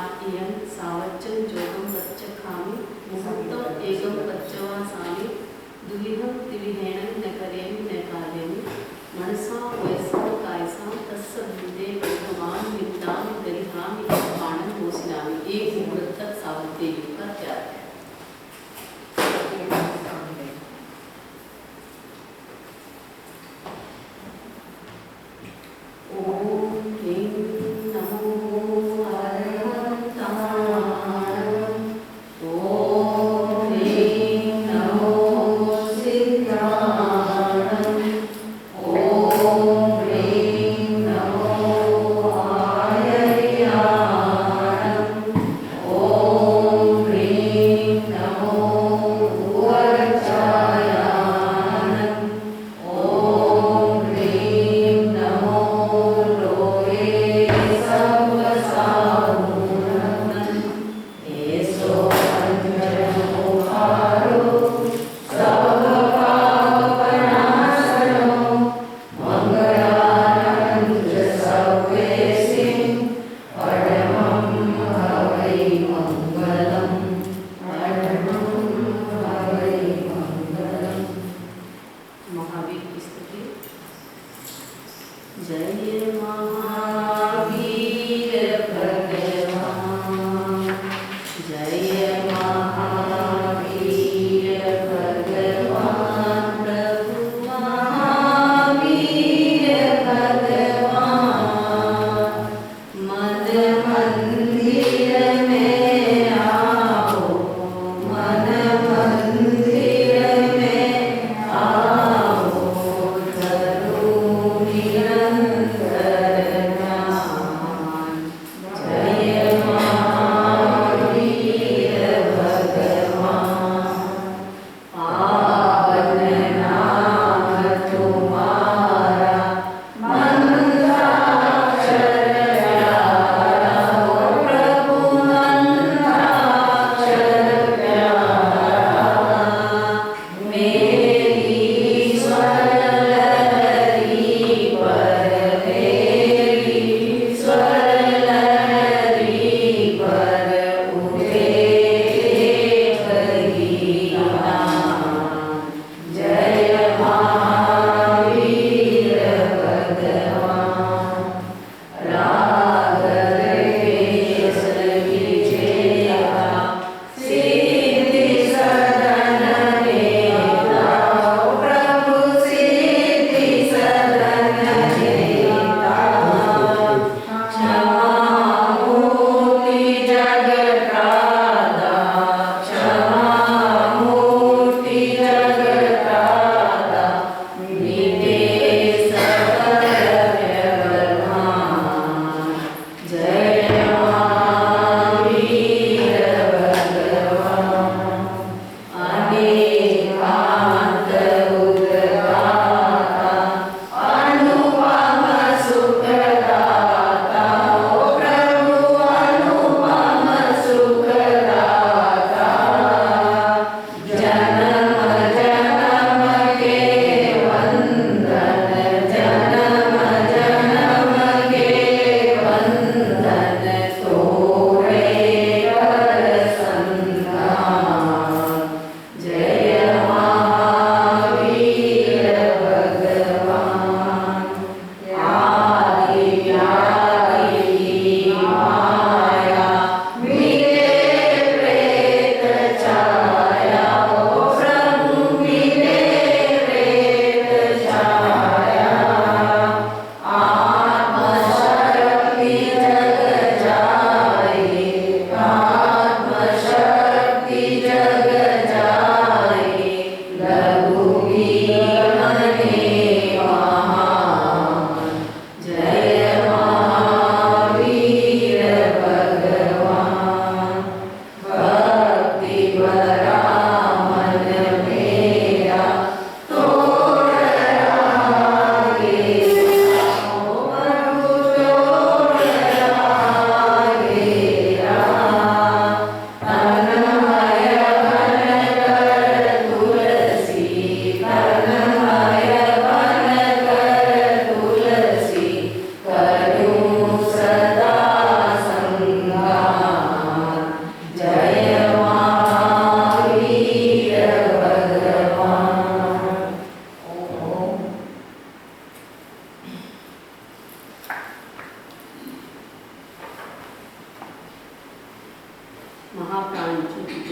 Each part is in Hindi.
इयं सावच्चं जोगं पच्चखामि मुहूर्तम् एकं पच्चवासामि द्विविधं त्रिविधेन न करेमि न कार्यमि मनसा वयसा कायसा तस्य वृद्धे वर्धमान विद्यामि गरिहामि बाणं मोसिनामि। एक मुहूर्त तक सावध देवी का क्या है?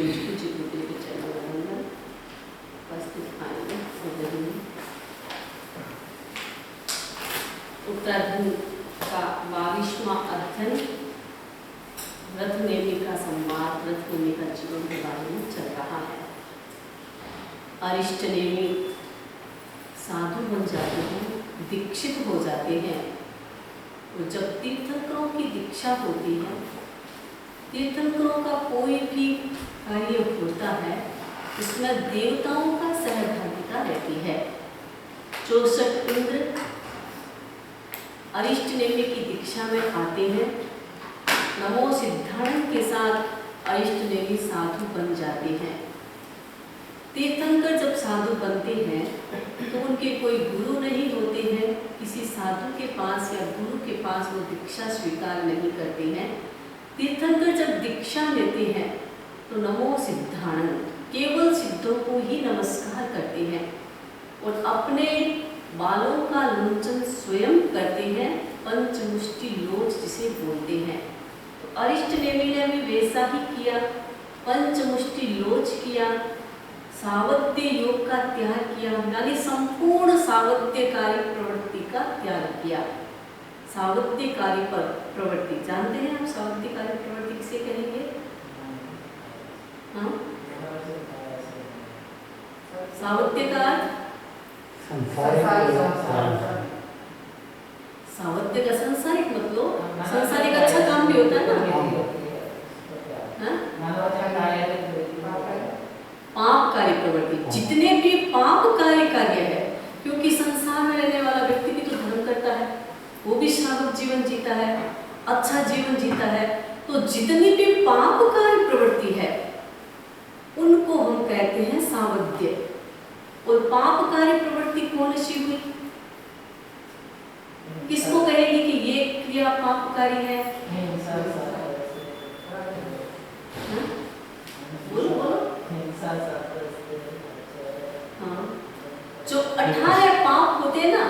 चित्रकूट के चरणों में वंदन। उपस्थित आएंगे उत्तराधन का 22वां अध्ययन रत्ननेमि का संवाद, रत्ननेमि का जीवन के बारे में चल रहा है। अरिष्टनेमि साधु बन जाते हैं, दीक्षित हो जाते हैं। और जब तीर्थंकरों की दीक्षा होती है, तीर्थंकरों का कोई भी कार्य होता है, उसमें देवताओं का सहभागिता रहती है। 64 इंद्र अरिष्टनेमि की दीक्षा में आते हैं। नमो सिद्धानंद के साथ अरिष्टनेमि साधु बन जाते हैं। तीर्थंकर जब साधु बनते हैं तो उनके कोई गुरु नहीं होते हैं, किसी साधु के पास या गुरु के पास वो दीक्षा स्वीकार नहीं करते हैं। तीर्थंकर जब दीक्षा लेते हैं तो नमो सिद्धानंद केवल सिद्धों को ही नमस्कार करते हैं और अपने बालों का लुंचन स्वयं करते हैं, पंचमुष्टि लोच जिसे बोलते हैं। तो अरिष्टनेमि ने भी वैसा ही किया, पंचमुष्टि लोच किया, सावत्य योग का त्याग किया, यानी संपूर्ण सावत्यकारी प्रवृत्ति का त्याग किया। सावत्यकारी पर प्रवृत्ति जानते हैं आप? सावत्यकारी प्रवृत्ति किसे कहेंगे? हाँ, सावत्यकार सावत्य का संसारिक मतलब संसारिक अच्छा काम भी होता है ना। पाप कार्य प्रवृत्ति, जितने भी पाप कार्य है, क्योंकि संसार में रहने वाला व्यक्ति भी तो धर्म करता है, वो भी श्रावक जीवन जीता है, अच्छा जीवन जीता है, तो जितनी भी पाप कार्य प्रवृत्ति है उनको हम कहते हैं सावध्य। और पापकारी प्रवृत्ति कौन सी हुई? किसको कहेंगे कि ये क्रिया पापकारी है? बोलो। हाँ, जो 18 पाप होते हैं ना,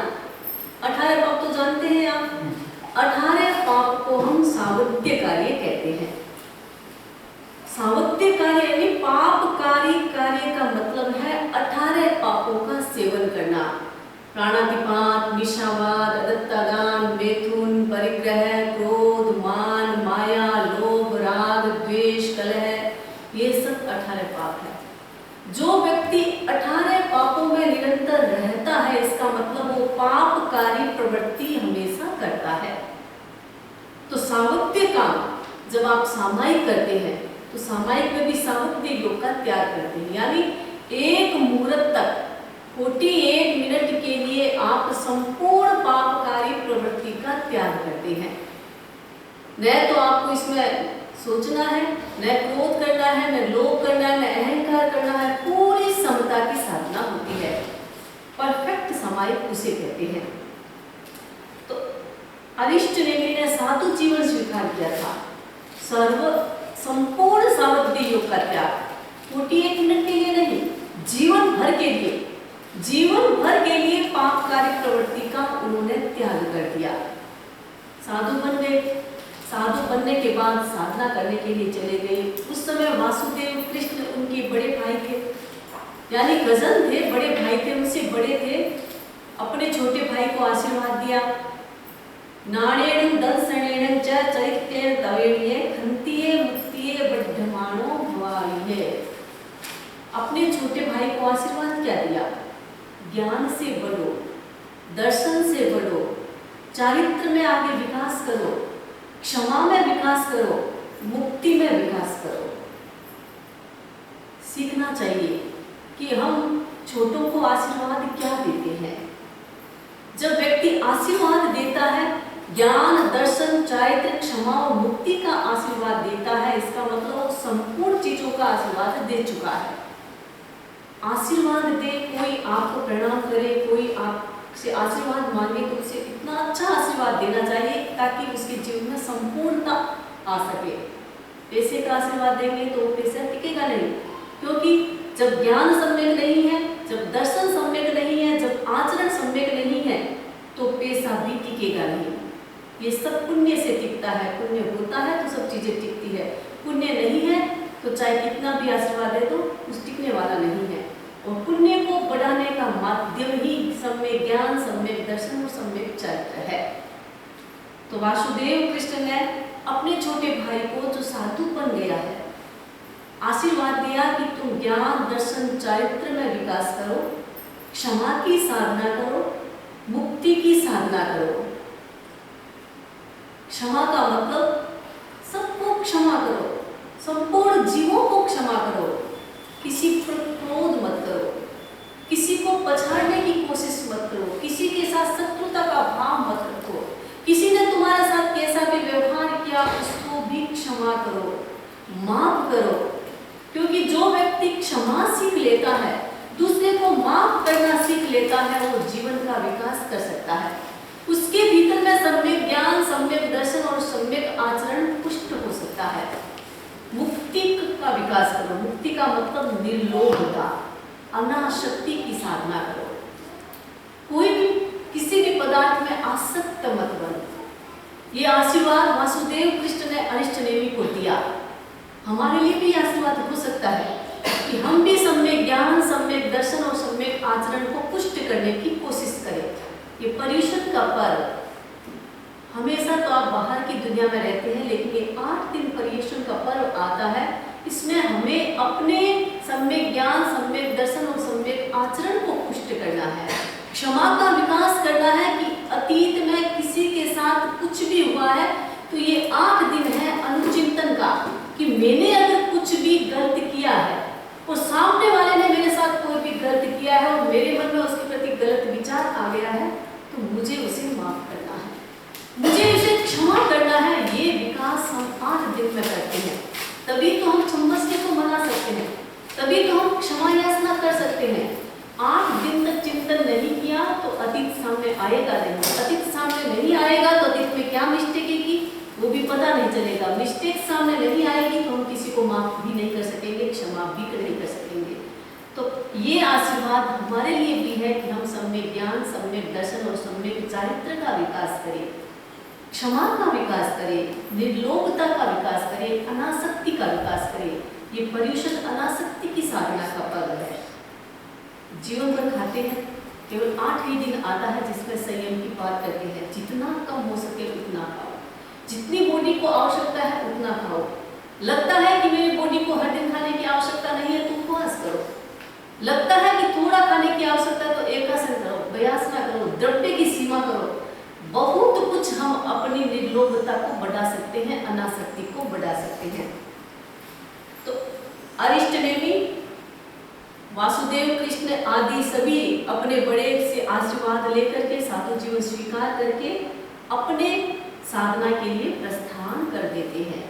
18 पाप तो जानते हैं आप। 18 पाप को हम सावत्य कार्य कहते हैं। सावत्य कार्य यानी पापकारी कार्य का मतलब है 18 पापों का सेवन करना। प्राणातिपात, निशावाद, अदत्तादान, मैथुन, परिग्रह, क्रोध, मान, माया, लोभ, राग, द्वेष, कलह, ये सब 18 पाप है। जो व्यक्ति 18 पापों में निरंतर रहता है, इसका मतलब वो पापकारी प्रवृत्ति हमेशा करता है। तो सावत्य काम जब आप सामायिक करते हैं तो सामायिक में भी सावत्य योग का त्याग करते हैं, यानी एक मुहूर्त तक 48 मिनट के लिए आप संपूर्ण पापकारी प्रवृत्ति का त्याग करते हैं। न तो आपको इसमें सोचना है, न क्रोध करना है, न लोभ करना है, न अहंकार करना है, पूरी समता की साधना होती है। परफेक्ट सामायिक उसे कहते हैं। तो अरिष्टनेमि ने साधु जीवन स्वीकार किया था। संपूर्ण सावत्य योग का त्याग 48 मिनट के लिए नहीं, जीवन भर के लिए, जीवन भर के लिए पापकारी प्रवृत्ति का उन्होंने त्याग कर दिया। साधु बन गए। साधु बनने के बाद साधना करने के लिए चले गए। उस समय वासुदेव कृष्ण उनके बड़े भाई थे, यानी कजन थे, बड़े भाई थे, उनसे बड़े थे। अपने छोटे भाई को आशीर्वाद दिया। नाणेन दंसनेन च चरित्रेण तवेणिये खंतिये मुक्तिये बद्धमानो भवालिये। अपने छोटे भाई को आशीर्वाद क्या दिया? ज्ञान से बढ़ो, दर्शन से बढ़ो, चारित्र में आगे विकास करो, क्षमा में विकास करो, मुक्ति में विकास करो। सीखना चाहिए कि हम छोटों को आशीर्वाद क्या देते हैं। जब व्यक्ति आशीर्वाद देता है, ज्ञान, दर्शन, चारित्र, क्षमा और मुक्ति का आशीर्वाद देता है, इसका मतलब वो संपूर्ण चीजों का आशीर्वाद दे चुका है। आशीर्वाद दे, कोई आपको प्रणाम करे, कोई आपसे आशीर्वाद मांगे तो उसे इतना अच्छा आशीर्वाद देना चाहिए ताकि उसके जीवन में संपूर्णता आ सके। पैसे का आशीर्वाद देंगे तो पैसा टिकेगा नहीं, क्योंकि जब ज्ञान सम्यक नहीं है, जब दर्शन सम्यक नहीं है, जब आचरण सम्यक नहीं है, तो पैसा भी टिकेगा नहीं। ये सब पुण्य से टिकता है। पुण्य होता है तो सब चीजें टिकती है, पुण्य नहीं है तो चाहे कितना भी आशीर्वाद दे दो कुछ टिकने वाला नहीं है। और पुण्य को बढ़ाने का माध्यम ही सम्यक ज्ञान, सम्यक दर्शन और सम्यक चरित्र है। तो वासुदेव कृष्ण ने अपने छोटे भाई को जो साधु बन गया है आशीर्वाद दिया कि तुम ज्ञान, दर्शन, चरित्र में विकास करो, क्षमा की साधना करो, मुक्ति की साधना करो। क्षमा का मतलब सबको क्षमा करो, संपूर्ण जीवों को क्षमा करो, किसी पर क्रोध मत करो, किसी को पछाड़ने की कोशिश मत करो, किसी के साथ शत्रुता का भाव मत रखो, किसी ने तुम्हारे साथ कैसा भी व्यवहार किया उसको भी क्षमा करो, माफ करो। क्योंकि जो व्यक्ति क्षमा सीख लेता है, दूसरे को माफ करना सीख लेता है, वो जीवन का विकास कर सकता है। उसके भीतर में सम्यक ज्ञान, सम्यक दर्शन और सम्यक आचरण पुष्ट हो सकता है। मुक्ति का विकास करो। मुक्ति का मतलब निर्लोभता, अनासक्ति की साधना करो। कोई भी किसी भी पदार्थ में आसक्त मत बनो। ये आशीर्वाद वासुदेव कृष्ण ने अनिष्ट नेमी को दिया। हमारे लिए भी आशीर्वाद हो सकता है कि हम भी सम्यक ज्ञान, सम्यक दर्शन और सम्यक आचरण को पुष्ट करने की कोशिश करें। ये पर्युषण का पर्व, हमेशा तो आप बाहर की दुनिया में रहते हैं, लेकिन ये 8 दिन पर्युषण का पर्व आता है। इसमें हमें अपने सम्यक ज्ञान, सम्यक दर्शन और सम्यक आचरण को पुष्ट करना है। क्षमा का विकास करना है कि अतीत में किसी के साथ कुछ भी हुआ है तो ये 8 दिन है अनुचिंतन का, कि मैंने अगर कुछ भी गलत किया है और सामने वाले ने मेरे साथ कोई भी गलत किया है और मेरे मन में उसके प्रति गलत विचार आ गया है, तो मुझे उसे माफ करना है, मुझे उसे क्षमा करना है। ये विकास हम 8 दिन में करते हैं, तभी तो हम क्षमस्व को मना सकते हैं, तभी तो हम क्षमा याचना कर सकते हैं। 8 दिन तक चिंतन नहीं किया तो अतीत सामने आएगा नहीं, अतीत सामने नहीं आएगा तो अतीत में क्या मिस्टेक की वो भी पता नहीं चलेगा। मिस्टेक सामने नहीं आएगी तो हम किसी को माफ भी नहीं कर सकेंगे, क्षमा भी नहीं कर सकेंगे। तो ये आशीर्वाद हमारे लिए भी है कि हम सम्यक ज्ञान, सम्यक दर्शन और सम्यक चारित्र का विकास करें, क्षमा का विकास करें, निर्लोभता का विकास करें, अनासक्ति का विकास करें। ये पर्युषण अनासक्ति की साधना का पर्व है। जीवन भर खाते हैं, केवल 8 ही दिन आता है जिसमें संयम की बात करते हैं। जितना कम हो सके उतना खाओ, जितनी बॉडी को आवश्यकता है उतना खाओ। लगता है कि मेरी बॉडी को हर दिन खाने की आवश्यकता नहीं है तो उपवास करो। लगता है कि थोड़ा खाने की आवश्यकता है तो एकासन करो, व्यासना करो, द्रव्य की सीमा करो। बहुत कुछ हम अपनी निर्लोभता को बढ़ा सकते हैं, अनासक्ति को बढ़ा सकते हैं। तो अरिष्ट नेमी, वासुदेव कृष्ण आदि सभी अपने बड़े से आशीर्वाद लेकर के साधु जीवन स्वीकार करके अपने साधना के लिए प्रस्थान कर देते हैं।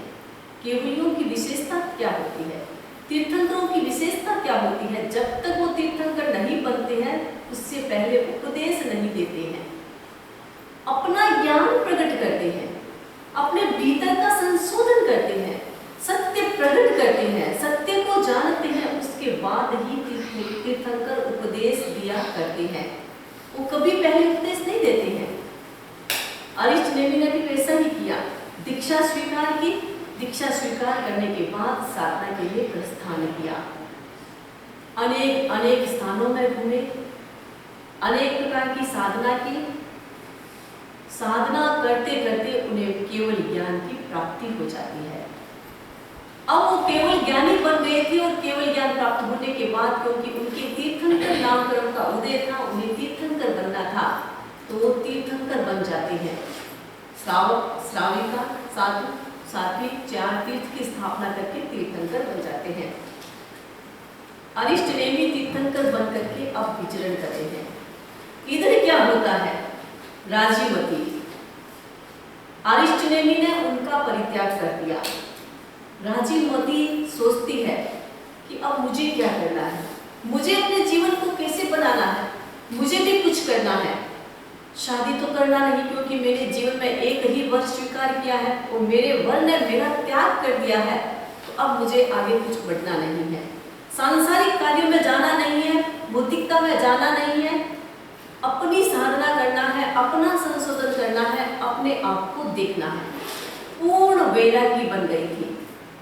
केवलियों की विशेषता क्या होती है, तीर्थंकरों की विशेषता क्या होती है? जब तक वो तीर्थंकर नहीं बनते हैं उससे पहले उपदेश नहीं देते हैं, अपना ज्ञान प्रकट करते हैं, अपने भीतर का संशोधन करते हैं, सत्य प्रकट करते हैं, सत्य को जानते हैं, उसके बाद ही तीर्थंकर उपदेश दिया करते हैं। वो कभी पहले उपदेश नहीं देते हैं। अरिष्ट नेमी ने भी वैसा ही किया, दीक्षा स्वीकार की, दीक्षा स्वीकार करने के बाद साधना के लिए प्रस्थान किया। अनेक स्थानों में घूमे, अनेक प्रकार की साधना की। साधना करते करते उन्हें केवल ज्ञान की प्राप्ति हो जाती है। अब वो केवल ज्ञानी बन गए थे और केवल ज्ञान प्राप्त होने के बाद क्योंकि उनके तीर्थंकर नामकरण का उदय था, उन्हें तीर्थंकर बनना था, तो वो तीर्थंकर बन जाते हैं। श्रावक, श्राविका, साधु, सात्विक 4 तीर्थ की स्थापना करके तीर्थंकर बन जाते हैं। अरिष्ट नेमी तीर्थंकर बन करके अब विचरण करते हैं। इधर क्या होता है? राजीमती, अरिष्ट नेमी ने उनका परित्याग कर दिया। राजीमती सोचती है कि अब मुझे क्या करना है, मुझे अपने जीवन को कैसे बनाना है, मुझे भी कुछ करना है। शादी तो करना नहीं क्योंकि मेरे जीवन में एक ही वर स्वीकार किया है और मेरे वर ने मेरा त्याग कर दिया है, तो अब मुझे आगे कुछ बढ़ना नहीं है। सांसारिक कार्यों में जाना नहीं है, भौतिकता में जाना नहीं है, अपनी साधना करना है, अपना संशोधन करना है, अपने आप को देखना है। पूर्ण वैरागी बन गई थी।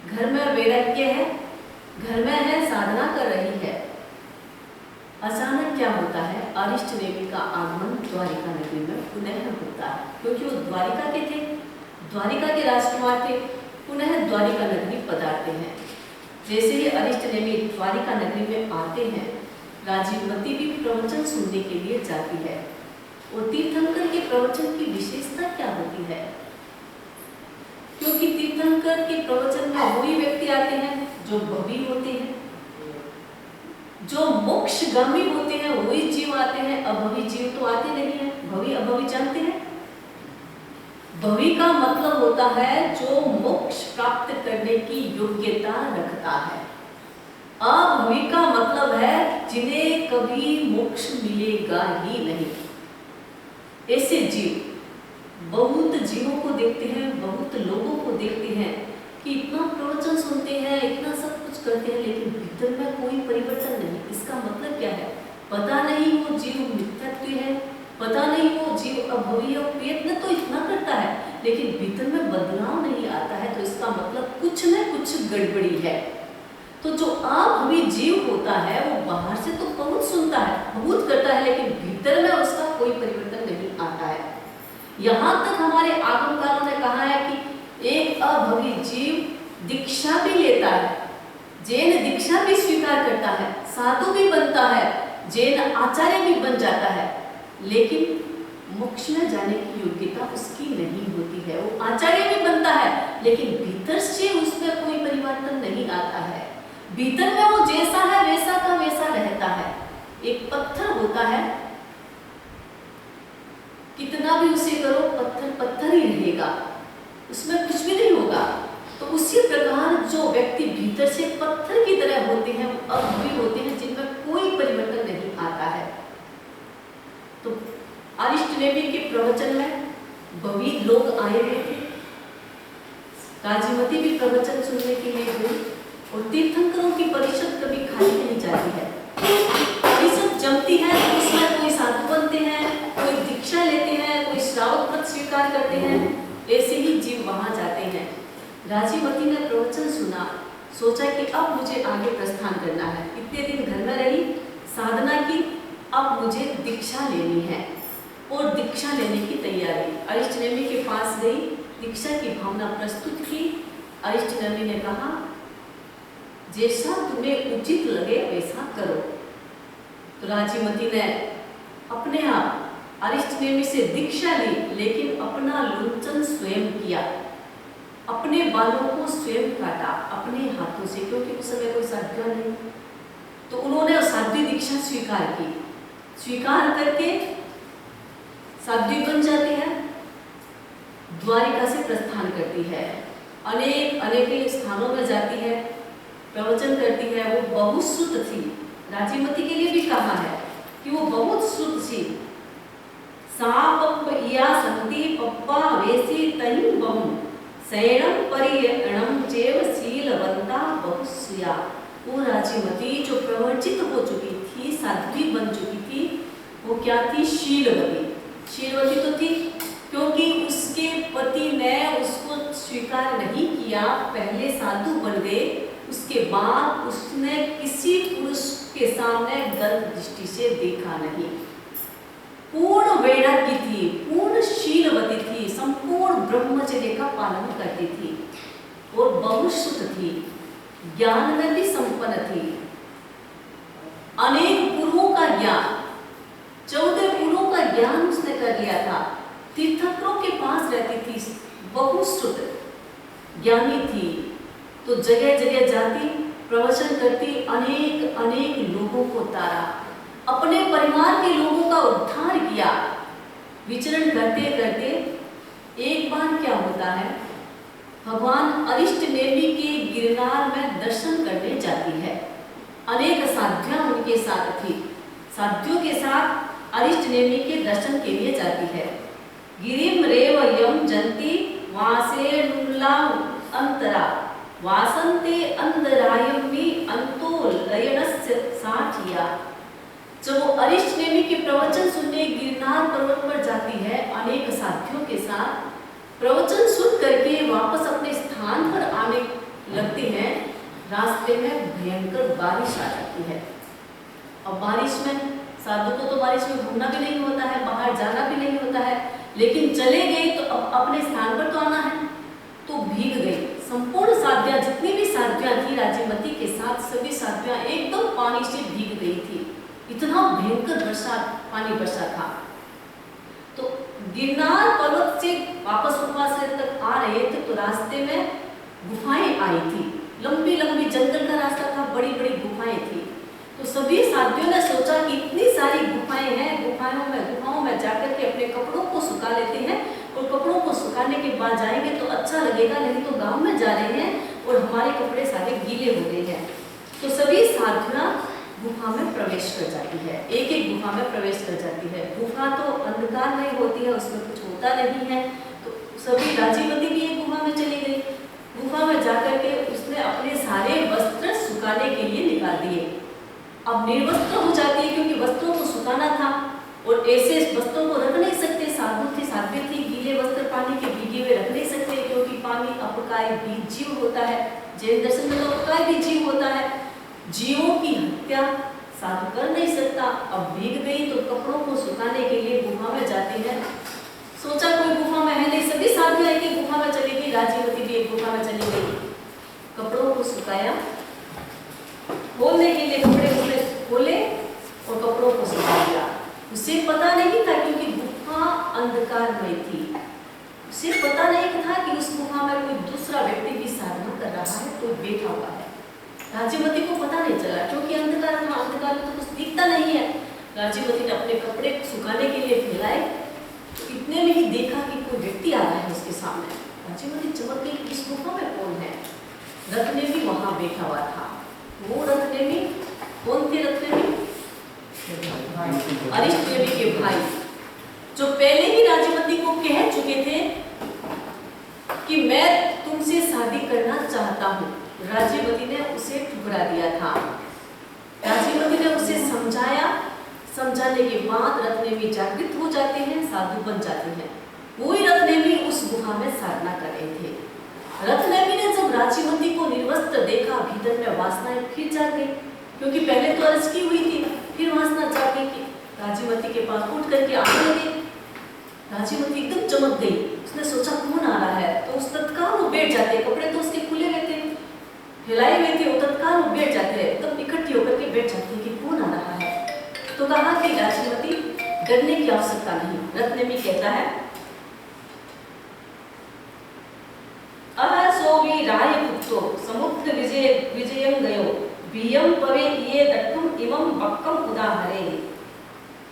घर में वैराग्य है, घर में है, साधना कर रही है। अचानक क्या होता है, अरिष्ट नेमि का आगमन द्वारिका नगरी में पुनः होता है, क्योंकि वो द्वारिका के थे, द्वारिका के राजकुमार थे, पुनः द्वारिका नगरी पधारते हैं। जैसे ही अरिष्ट नेमि द्वारिका नगरी में आते हैं, राजीवमती भी प्रवचन सुनने के लिए जाती है। और तीर्थंकर के प्रवचन की विशेषता क्या होती है? क्योंकि तीर्थंकर के प्रवचन में वही व्यक्ति आते हैं जो भवी होते हैं, जो मोक्षगामी होते हैं, वही जीव आते हैं। अभवी जीव तो आते नहीं है। भवी अभवी जानते हैं? भवी का मतलब होता है जो मोक्ष प्राप्त करने की योग्यता रखता है। अभवी का मतलब है जिन्हें कभी मोक्ष मिलेगा ही नहीं। ऐसे जीव बहुत जीवों को देखते हैं, बहुत लोगों को देखते हैं कि इतना प्रवचन सुनते हैं, इतना सब कुछ करते हैं, लेकिन भीतर में कोई परिवर्तन नहीं। इसका मतलब क्या है? पता नहीं वो जीव मिथ्यात्व है, पता नहीं वो जीव अभवी है। प्रयत्न तो इतना करता है, लेकिन भीतर में बदलाव नहीं आता है, तो इसका मतलब कुछ न कुछ गड़बड़ी है। तो जो अभवी जीव होता है वो बाहर से तो बहुत सुनता है, बहुत करता है, लेकिन भीतर में उसका कोई परिवर्तन नहीं आता है। यहाँ तक हमारे आगमकारों ने कहा है कि एक अभवी जीव दीक्षा भी लेता है, जैन दीक्षा भी स्वीकार करता है, साधु भी बनता है, जैन आचार्य भी बन जाता है, लेकिन मोक्ष में जाने की योग्यता उसकी नहीं होती है। वो आचार्य भी बनता है, लेकिन भीतर से उसमें कोई परिवर्तन नहीं आता है। भीतर में वो जैसा है वैसा का वैसा रहता है। एक पत्थर होता है, कितना भी उसे करो पत्थर पत्थर ही रहेगा, उसमें कुछ भी नहीं होगा। तो उसी प्रकार जो व्यक्ति भीतर से पत्थर की तरह होते हैं, वो अभवी होते हैं, जिनमें कोई परिवर्तन नहीं आता है। तो अरिष्ट नेमि के प्रवचन में भवी लोग आए हुए थे। राजीवमती भी प्रवचन सुनने के लिए गई, और तीर्थंकरों की परिषद कभी खाली नहीं जाती है। परिषद जमती है तो उसमें कोई साधु बनते हैं, कोई दीक्षा लेते हैं, कोई श्रावक व्रत स्वीकार करते हैं, ऐसे ही जीव वहां जाते हैं। राजीवमती ने प्रवचन सुना, सोचा कि अब मुझे आगे प्रस्थान करना है। इतने दिन घर में रही, साधना की, अब मुझे दीक्षा लेनी है, और दीक्षा लेने की तैयारी। अरिष्ट नेमि के पास गई, दीक्षा की भावना प्रस्तुत की। अरिष्ट नेमि ने कहा, जैसा तुम्हें उचित लगे वैसा करो। तो राजीवमती ने अपने आप अरिष्ट नेमि से दीक्षा ली, लेकिन अपना लुंचन स्वयं किया, अपने बालों को स्वयं काटा अपने हाथों से, क्योंकि उस समय कोई साध्वी नहीं। तो उन्होंने साध्वी दीक्षा स्वीकार की। स्वीकार करके साध्वी बन जाती है, द्वारिका से प्रस्थान करती है, अनेक स्थानों में जाती है, प्रवचन करती है। वो बहुत शुद्ध थी। राजीवमती के लिए भी कहा है कि वो बहुत शुद्ध थी। सा पप्पया संति पप्पा वेसी तहि बहु शयनम परियणम चेव शीलवंता बहुस्या। वो राजीवमती जो प्रवर्जित हो चुकी थी, साध्वी बन चुकी थी, वो क्या थी? शीलवती। शीलवती तो थी क्योंकि उसके पति ने उसको स्वीकार नहीं किया, पहले साधु बन गए, उसके बाद उसने किसी पुरुष के सामने गलत दृष्टि से देखा नहीं। पूर्ण वैराग्य थी, पूर्ण शीलवती थी, संपूर्ण ब्रह्मचर्य का पालन करती थी, और बहुत शुद्ध थी, ज्ञान में भी संपन्न थी। अनेक गुरुओं का ज्ञान, 14 गुरुओं का ज्ञान उसने कर लिया था। तीर्थंकरों के पास रहती थी, बहुत शुद्ध ज्ञानी थी। तो जगह जगह जाती, प्रवचन करती, अनेक लोगों को तारा, अपने परिवार के लोगों का उद्धार किया। विचरण करते करते एक बार क्या होता है, भगवान अरिष्ट नेमि के गिरनार में दर्शन करने जाती है। अनेक साध्वियां उनके साथ थी, साध्वियों के साथ अरिष्ट नेमि के दर्शन के लिए जाती है। गिरिम रेव यम जंती वासे नुला अंतरा वासंते अंधरायमी अंतो लयनस्य साठिया। जब वो अरिष्ट नेमि के प्रवचन सुनने गिरनार पर्वत पर जाती है, अनेक साथियों के साथ प्रवचन सुन करके वापस अपने स्थान पर आने लगते हैं, रास्ते में भयंकर बारिश आ जाती है। अब बारिश में साधु को तो बारिश में घूमना भी नहीं होता है, बाहर जाना भी नहीं होता है, लेकिन चले गए तो अब अपने स्थान पर तो आना है, तो भीग गई। संपूर्ण साध्वियां, जितनी भी साध्वियां थी राजीमती के साथ, सभी साध्वियां एकदम पानी से भीग गई थी। इतना भयंकर पानी बरसा था। तो गिरनार पर्वत से वापस उपवास तक आ रहे थे तो रास्ते में गुफाएं आई थी, लंबी लंबी जंगल का रास्ता था, बड़ी बड़ी गुफाएं थी। तो सभी साथियों ने सोचा कि इतनी सारी गुफाएं हैं, गुफाओं में जाकर के अपने कपड़ों को सुखा लेते हैं, और कपड़ों को सुखाने के बाद जाएंगे तो अच्छा लगेगा, नहीं तो गांव में जा रहे हैं और हमारे कपड़े सारे गीले हो गए हैं। तो सभी साथियां गुफा में प्रवेश कर जाती है, एक एक गुफा में प्रवेश कर जाती है। गुफा तो अंधकार में होती है, उसमें कुछ होता नहीं है। तो सभी राजीवती भी एक गुफा में चली गई। गुफा में जाकर के उसने अपने सारे वस्त्र सुखाने के लिए निकाल दिए। अब निर्वस्त्र हो जाती है क्योंकि वस्त्रों को सुखाना था, और ऐसे वस्त्रों को रख नहीं सकते। साध्वी थी, गीले वस्त्र पानी के भीगे हुए रख नहीं सकते, क्योंकि पानी अपकाय भी जीव होता है। जैन दर्शन में तो अपकाय भी जीव होता है, जीवों की हत्या साधु कर नहीं सकता। अब भीग गई तो कपड़ों को सुखाने के लिए गुफा में जाती है। सोचा कोई गुफा में है नहीं, सभी साध्वियां एक गुफा में चली गई, राजीवती भी एक गुफा में चली गई। कपड़ों को सुखाया, खोलने के लिए कपड़े उसने खोले और कपड़ों को सुखा दिया। उसे पता नहीं था क्योंकि गुफा अंधकारमय थी, उसे पता नहीं था कि उस गुफा में कोई दूसरा व्यक्ति भी साधना कर रहा है, कोई बैठा हुआ है। राजीवती को पता नहीं चला क्योंकि अंधकार था, अंधकार में तो कुछ दिखता नहीं है। राजीवती ने अपने कपड़े सुखाने के लिए फैलाए, तो इतने में ही देखा कि कोई व्यक्ति आ रहा है उसके सामने। राजीवती चमक गई, इस गुफा में कौन है? रत्नेमी वहां बैठा हुआ था। वो रत्नेमी कौन थे? रत्नेमी अरिष्ट देवी के भाई, जो पहले ही राजीवती को कह चुके थे कि मैं तुमसे शादी करना चाहता हूँ। राजीवती ने उसे ठुकरा दिया था। राजीवती ने उसे समझाया, समझाने के बाद रत्नेमी जागृत हो जाते हैं, साधु बन जाते हैं। वही रत्नेमी उस गुफा में साधना कर रहे थे। रत्नेमी ने जब राजीवती को निर्वस्त्र देखा, भीतर में वासनाएं फिर जाग गई, क्योंकि पहले तो अर्ज की हुई थी, फिर वासना जाग गई कि राजीवती के पास उठ करके आने लगे। राजीवती एकदम चमक गई, उसने सोचा कौन आ रहा है, तो उस तत्काल वो बैठ जाते, कपड़े तो उसके खुले हुए थे, फैलाए हुए थे, वो तत्काल वो बैठ जाते, एकदम इकट्ठी होकर के बैठ जाते कि कौन आ रहा है। तो कहा कि राजीवती डरने की आवश्यकता नहीं। रत्नेमी कहता है, अहसोवी रायपुत्रो समुद्र विजयं गयो बियम पवे ये दट्टुम इमं बक्कम उदाहरे।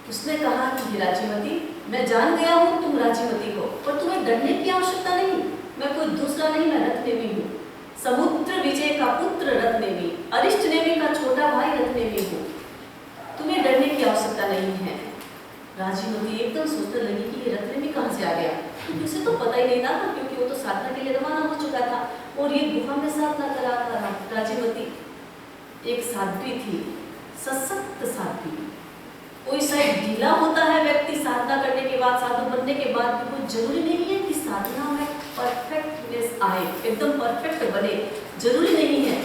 उसने कहा कि राजीवती, मैं जान गया हूँ तुम राजीवती हो, पर तुम्हें डरने की आवश्यकता नहीं, मैं कोई दूसरा नहीं, मैं रत्नेमी हूँ। समुद्र विजय का पुत्र रत्नेमी, अरिष्ट नेमी का छोटा भाई रत्नेमी हूँ, तुम्हें डरने की आवश्यकता नहीं है। राजीवती एकदम सोचने लगी कि ये रत्नेमी कहाँ से आ गया, क्योंकि उसे तो पता ही नहीं था, क्योंकि वो तो साधना के लिए रवाना हो चुका था और ये गुफा में साधना कर रहा था। राजीवती एक साध्वी थी, सशक्त साध्वी। कोई शायद ढीला होता है व्यक्ति साधना करने के बाद, साधु बनने के बाद भी, कोई जरूरी नहीं है कि साधना में परफेक्टनेस आए, एकदम परफेक्ट बने, जरूरी नहीं है।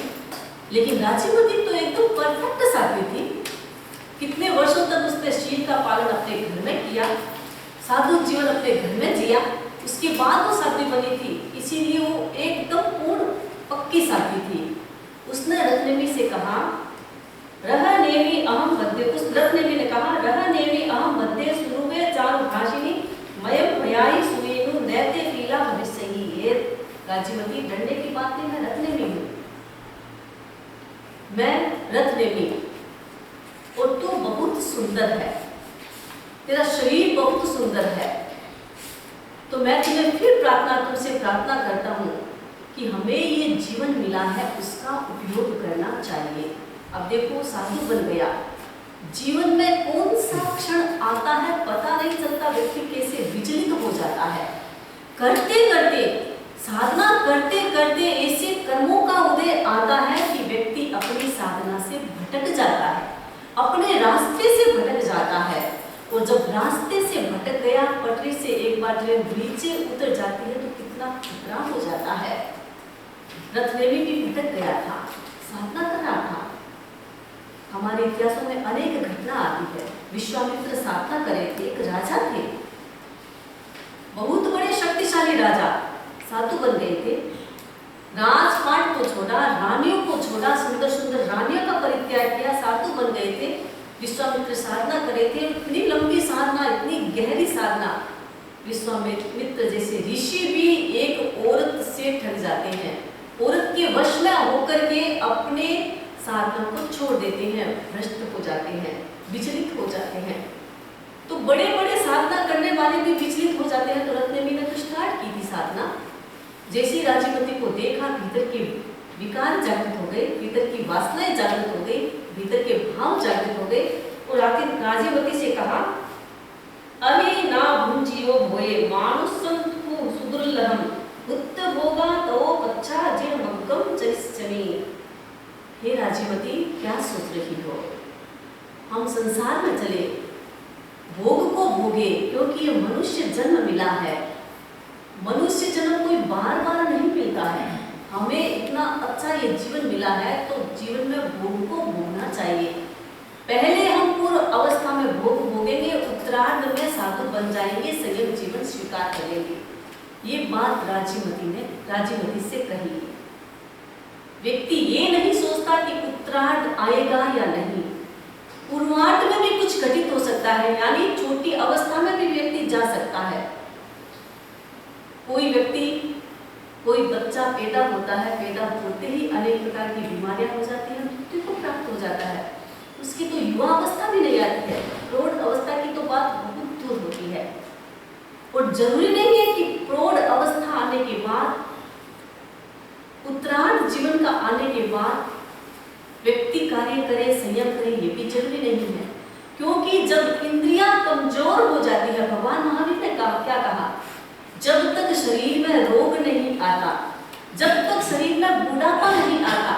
लेकिन राजीवती तो एकदम परफेक्ट साध्वी थी। कितने वर्षों तक उसने शील का पालन अपने घर में किया, साधु जीवन अपने घर में जिया, उसके बाद वो साध्वी बनी थी, इसीलिए वो एकदम पूर्ण पक्की साध्वी थी। उसने रत्नेमी से कहा, रह नेमी अहम बद्धे, उस रत्नेमी ने कहा, रह नेमी अहम बद्धे सुरुवे चारु भाषिनी मयम भयाई सुनेनु नैते पीला भविष्यहि। ये राजीवती, डरने की बात नहीं, मैं रत्नेमी हूँ, मैं रत्नेमी, और तू बहुत सुंदर है, तेरा शरीर बहुत सुंदर है, तो मैं तुम्हें फिर तुमसे प्रार्थना करता हूँ कि हमें ये जीवन मिला है उसका उपयोग करना चाहिए। अब देखो, साधु बन गया, जीवन में कौन सा क्षण आता है पता नहीं चलता, व्यक्ति कैसे विचलित हो जाता है। करते करते, साधना करते करते ऐसे कर्मों का उदय आता है कि व्यक्ति अपनी साधना से भटक जाता है, अपने रास्ते से भटक जाता है। और जब रास्ते से भटक गया, पटरी से एक बार ट्रेन नीचे उतर जाती है तो कितना खतरा हो जाता है। रत्नेमी भी भटक गया था, साधना कर रहा था, हमारे इतिहासों में अनेक घटना आती है। विश्वामित्र साधना करे थे, एक राजा थे, बहुत बड़े शक्तिशाली राजा, साधु बन गए थे। राजपाट को छोड़ा, रानियों को छोड़ा, सुंदर सुंदर रानियों का परित्याग किया, साधु बन गए थे। विश्वामित्र साधना करे थे, इतनी लंबी साधना, इतनी गहरी साधना। विश्वामित्र जैसे ऋषि भी एक औरत से ठग जाते हैं, औरत के वश में होकर के अपने साधना को छोड़ देते हैं, भ्रष्ट हो जाते हैं, विचलित हो जाते हैं। तो बड़े बड़े साधना करने वाले भी विचलित हो जाते हैं। तो रत्नेमी ने तो स्टार्ट की थी साधना, जैसे राजीवती को देखा, भीतर के विकार जागृत हो गए, भीतर की वासनाएं जागृत हो गई, भीतर के भाव जागृत हो गए। और आखिर राजीवती से कहा, अहि ना भुंजियो भोए मानुसंतु सुदुर्लभम उत्त भोगा तो कच्चा जिन मग्गम चरिश्चमी। हे राजीवती, क्या सोच रही हो? हम संसार में चले, भोग को भोगे, क्योंकि ये मनुष्य जन्म मिला है। मनुष्य जन्म कोई बार बार नहीं मिलता है। हमें इतना अच्छा ये जीवन मिला है, तो जीवन में भोग को भोगना चाहिए। पहले हम पूर्व अवस्था में भोग भोगेंगे, उत्तरार्ध में साधु बन जाएंगे, संयम जीवन स्वीकार करेंगे। ये बात राजीवती से कही। व्यक्ति ये नहीं सोचता कि उत्तरार्ध आएगा या नहीं, पूर्वार्ध में भी कुछ घटित हो सकता है, यानी छोटी अवस्था में भी व्यक्ति जा सकता है। कोई बच्चा पैदा होता है, पैदा होते ही अनेक प्रकार की बीमारियां हो जाती हैं, मृत्यु को प्राप्त हो जाता है। उसकी तो युवा अवस्था भी नहीं आती है, प्रौढ़ अवस्था की तो बात बहुत दूर होती है। और जरूरी नहीं है कि प्रौढ़ अवस्था आने के बाद, उत्तरार्ध जीवन का आने के बाद व्यक्ति कार्य करे, संयम करे, ये भी जरूरी नहीं है। क्योंकि जब इंद्रियां कमजोर हो जाती है, भगवान महावीर ने क्या कहा, जब तक शरीर में रोग नहीं आता, जब तक शरीर में बुढ़ापा नहीं आता,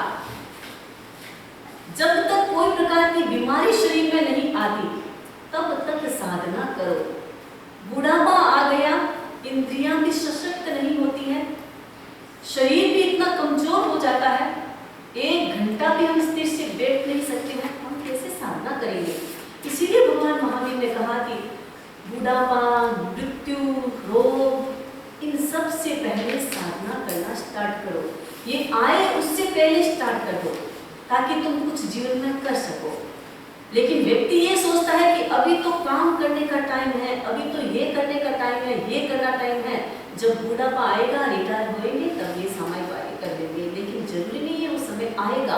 जब तक कोई प्रकार की बीमारी शरीर में नहीं आती, तब तक साधना करो। बुढ़ापा आ गया, इंद्रियां भी सशक्त नहीं होती है, शरीर भी इतना कमजोर हो जाता है, 1 घंटा भी हम स्थिर से बैठ नहीं सकते हैं, हम कैसे साधना करेंगे? इसीलिए भगवान महावीर ने कहा कि बुढ़ापा, मृत्यु, रोग, इन सब से पहले साधना करना स्टार्ट करो। ये आए उससे पहले स्टार्ट कर दो, ताकि तुम कुछ जीवन में कर सको। लेकिन व्यक्ति ये सोचता है कि अभी तो काम करने का टाइम है, अभी तो ये करने का टाइम है, ये करना टाइम है, जब बुढ़ापा आएगा, रिटायर होएंगे, तब ये समय पारी कर लेंगे। लेकिन जरूरी नहीं है वो समय आएगा,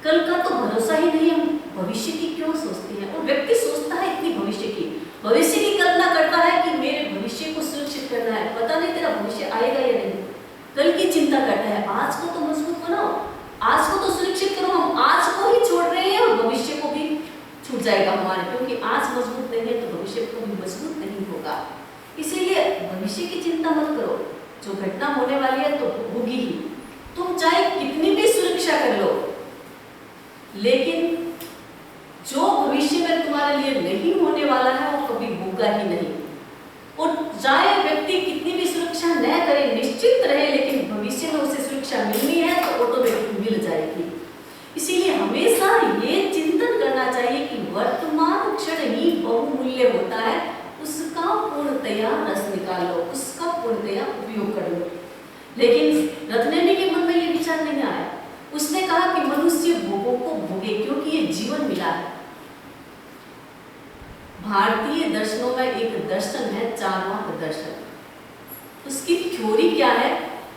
कल का तो भरोसा ही नहीं है, हम भविष्य की क्यों सोचते हैं? और व्यक्ति सोचता है इतनी भविष्य की कल्पना करता है कि मेरे भविष्य को सुरक्षित करना है, पता नहीं तेरा भविष्य आएगा या नहीं, कल की चिंता करता है। आज को तो मजबूत बनाओ, आज को तो सुरक्षित करो। हम आज को ही छोड़ रहे हैं और भविष्य को भी छूट जाएगा हमारे, क्योंकि आज मजबूत नहीं है तो भविष्य को भी मजबूत नहीं होगा। इसीलिए भविष्य की चिंता मत करो, जो घटना होने वाली है तो होगी ही। तुम चाहे कितनी भी सुरक्षा कर लो, लेकिन जो भविष्य में तुम्हारे लिए नहीं होने वाला है वो कभी होगा ही नहीं। और चाहे व्यक्ति कितनी भी सुरक्षा न करे, निश्चित रहे, लेकिन भविष्य में उसे सुरक्षा मिलनी है तो ऑटोमेटिक मिल जाएगी। इसीलिए हमेशा ये चिंतन करना चाहिए कि वर्तमान क्षण ही बहुमूल्य होता है, उसका पूर्णतया रस निकालो, उसका पूर्णतया उपयोग कर लो। लेकिन रत्नेमी के मन में ये विचार नहीं आया। उसने कहा कि मनुष्य भोगों को भोगे, क्योंकि ये जीवन मिला है। भारतीय दर्शनों में एक दर्शन है चार्वाक दर्शन। उसकी थ्योरी क्या है?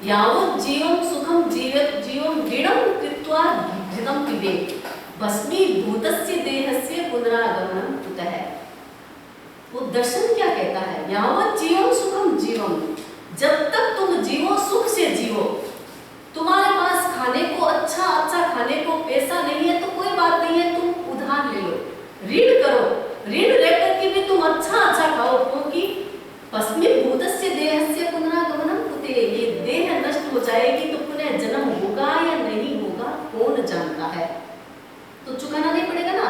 यावत् जीवं सुखम जीवं दृढ़ं कृत्वा घृतं पिबेत् भस्मीभूतस्य देहस्य पुनरागमनं कुतः। वो दर्शन क्या कहता है? यावत् जीवं सुखम जीवं, जब तक तुम जीवो सुख से जीवो। तुम्हारे पास खाने को अच्छा खाने को पैसा नहीं है तो कोई बात नहीं है, तुम उधार ले लो, ऋण करो, ऋण लेकर के भी तुम अच्छा खाओ, क्योंकि भस्मीभूतस्य देहस्य पुनरागमनं कुतः। ये देह नष्ट हो जाएगी तो पुनः जन्म होगा या नहीं होगा कौन जानता है। तो चुकाना नहीं पड़ेगा ना,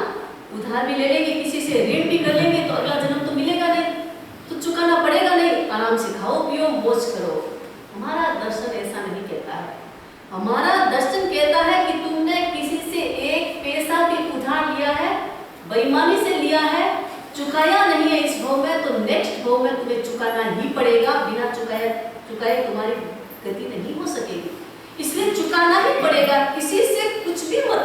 उधार भी ले लेंगे, किसी से ऋण भी कर लेंगे तो अगला जन्म तो मिलेगा नहीं, तो चुकाना पड़ेगा नहीं, आराम से खाओ पियो मौज करो। हमारा दर्शन ऐसा नहीं कहता है। हमारा दर्शन कहता है कि तुमने किसी से 1 पैसा भी उधार बेईमानी से लिया है, चुकाया नहीं है इस भाव में, तो नेक्स्ट भाव में तुम्हें चुकाना ही पड़ेगा। बिना चुकाए तुम्हारी गति नहीं हो सकेगी, इसलिए चुकाना ही पड़ेगा। किसी से कुछ भी मत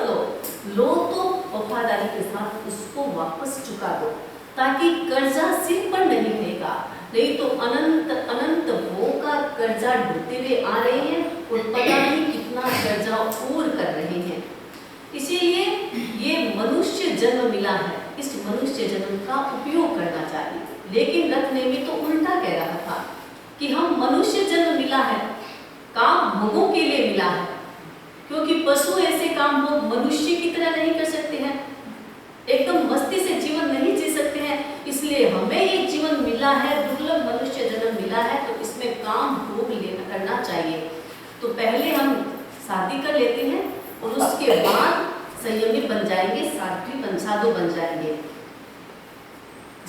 लो तो वफादारी के साथ उसको वापस चुका दो, ताकि कर्जा सिर पर नहीं रहेगा। नहीं तो अनंत अनंत भों का कर्जा ढूंढते हुए आ रहे हैं और पता नहीं कितना कर्जा और कर रहे हैं। इसीलिए ये मनुष्य जन्म मिला है, इस मनुष्य जन्म का उपयोग करना चाहिए। लेकिन रत्नेमी तो उल्टा कह रहा था कि हम मनुष्य जन्म मिला है, काम भोगों के लिए मिला है, क्योंकि पशु ऐसे काम भोग मनुष्य की तरह नहीं कर सकते हैं, एकदम मस्ती से जीवन नहीं जी सकते हैं। इसलिए हमें ये जीवन मिला है, दुर्लभ मनुष्य जन्म मिला है, तो इसमें काम भोग लेना करना चाहिए। तो पहले हम शादी कर लेते हैं और उसके बाद संयमी बन जाएंगे, साधु बन जाएंगे।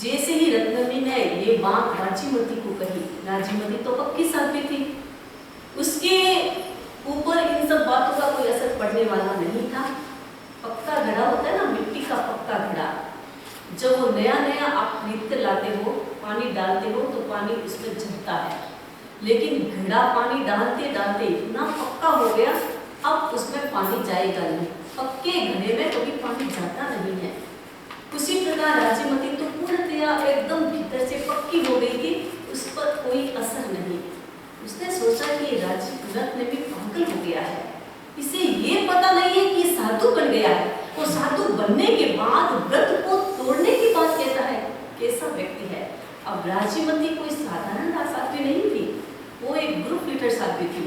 जैसे ही रत्नमी ने ये बात राजीमती को कही, राजीमती तो पक्की साध्वी थी, उसके ऊपर इन सब बातों का कोई असर पड़ने वाला नहीं था। पक्का घड़ा होता है ना, मिट्टी का पक्का घड़ा, जब वो नया नया आप खरीद कर लाते हो, पानी डालते हो तो पानी उसमें झरता है, लेकिन घड़ा पानी डालते डालते इतना पक्का हो गया, अब उसमें पानी जाएगा नहीं। पक्के घड़े में कभी पानी जाता नहीं है। उसी प्रकार राजीमती तो पूर्णतया एकदम भीतर से पक्की हो गई थी, उस पर कोई असर नहीं। उसने सोचा कि रत्न भी पागल हो गया है, इसे ये पता नहीं है कि साधु बन गया है, और साधु बनने के बाद व्रत को तोड़ने की बात कहता है। कैसा व्यक्ति है। अब राजीमती कोई साधारण साध्वी नहीं थी, वो एक ग्रुप लीडर साध्वी थी।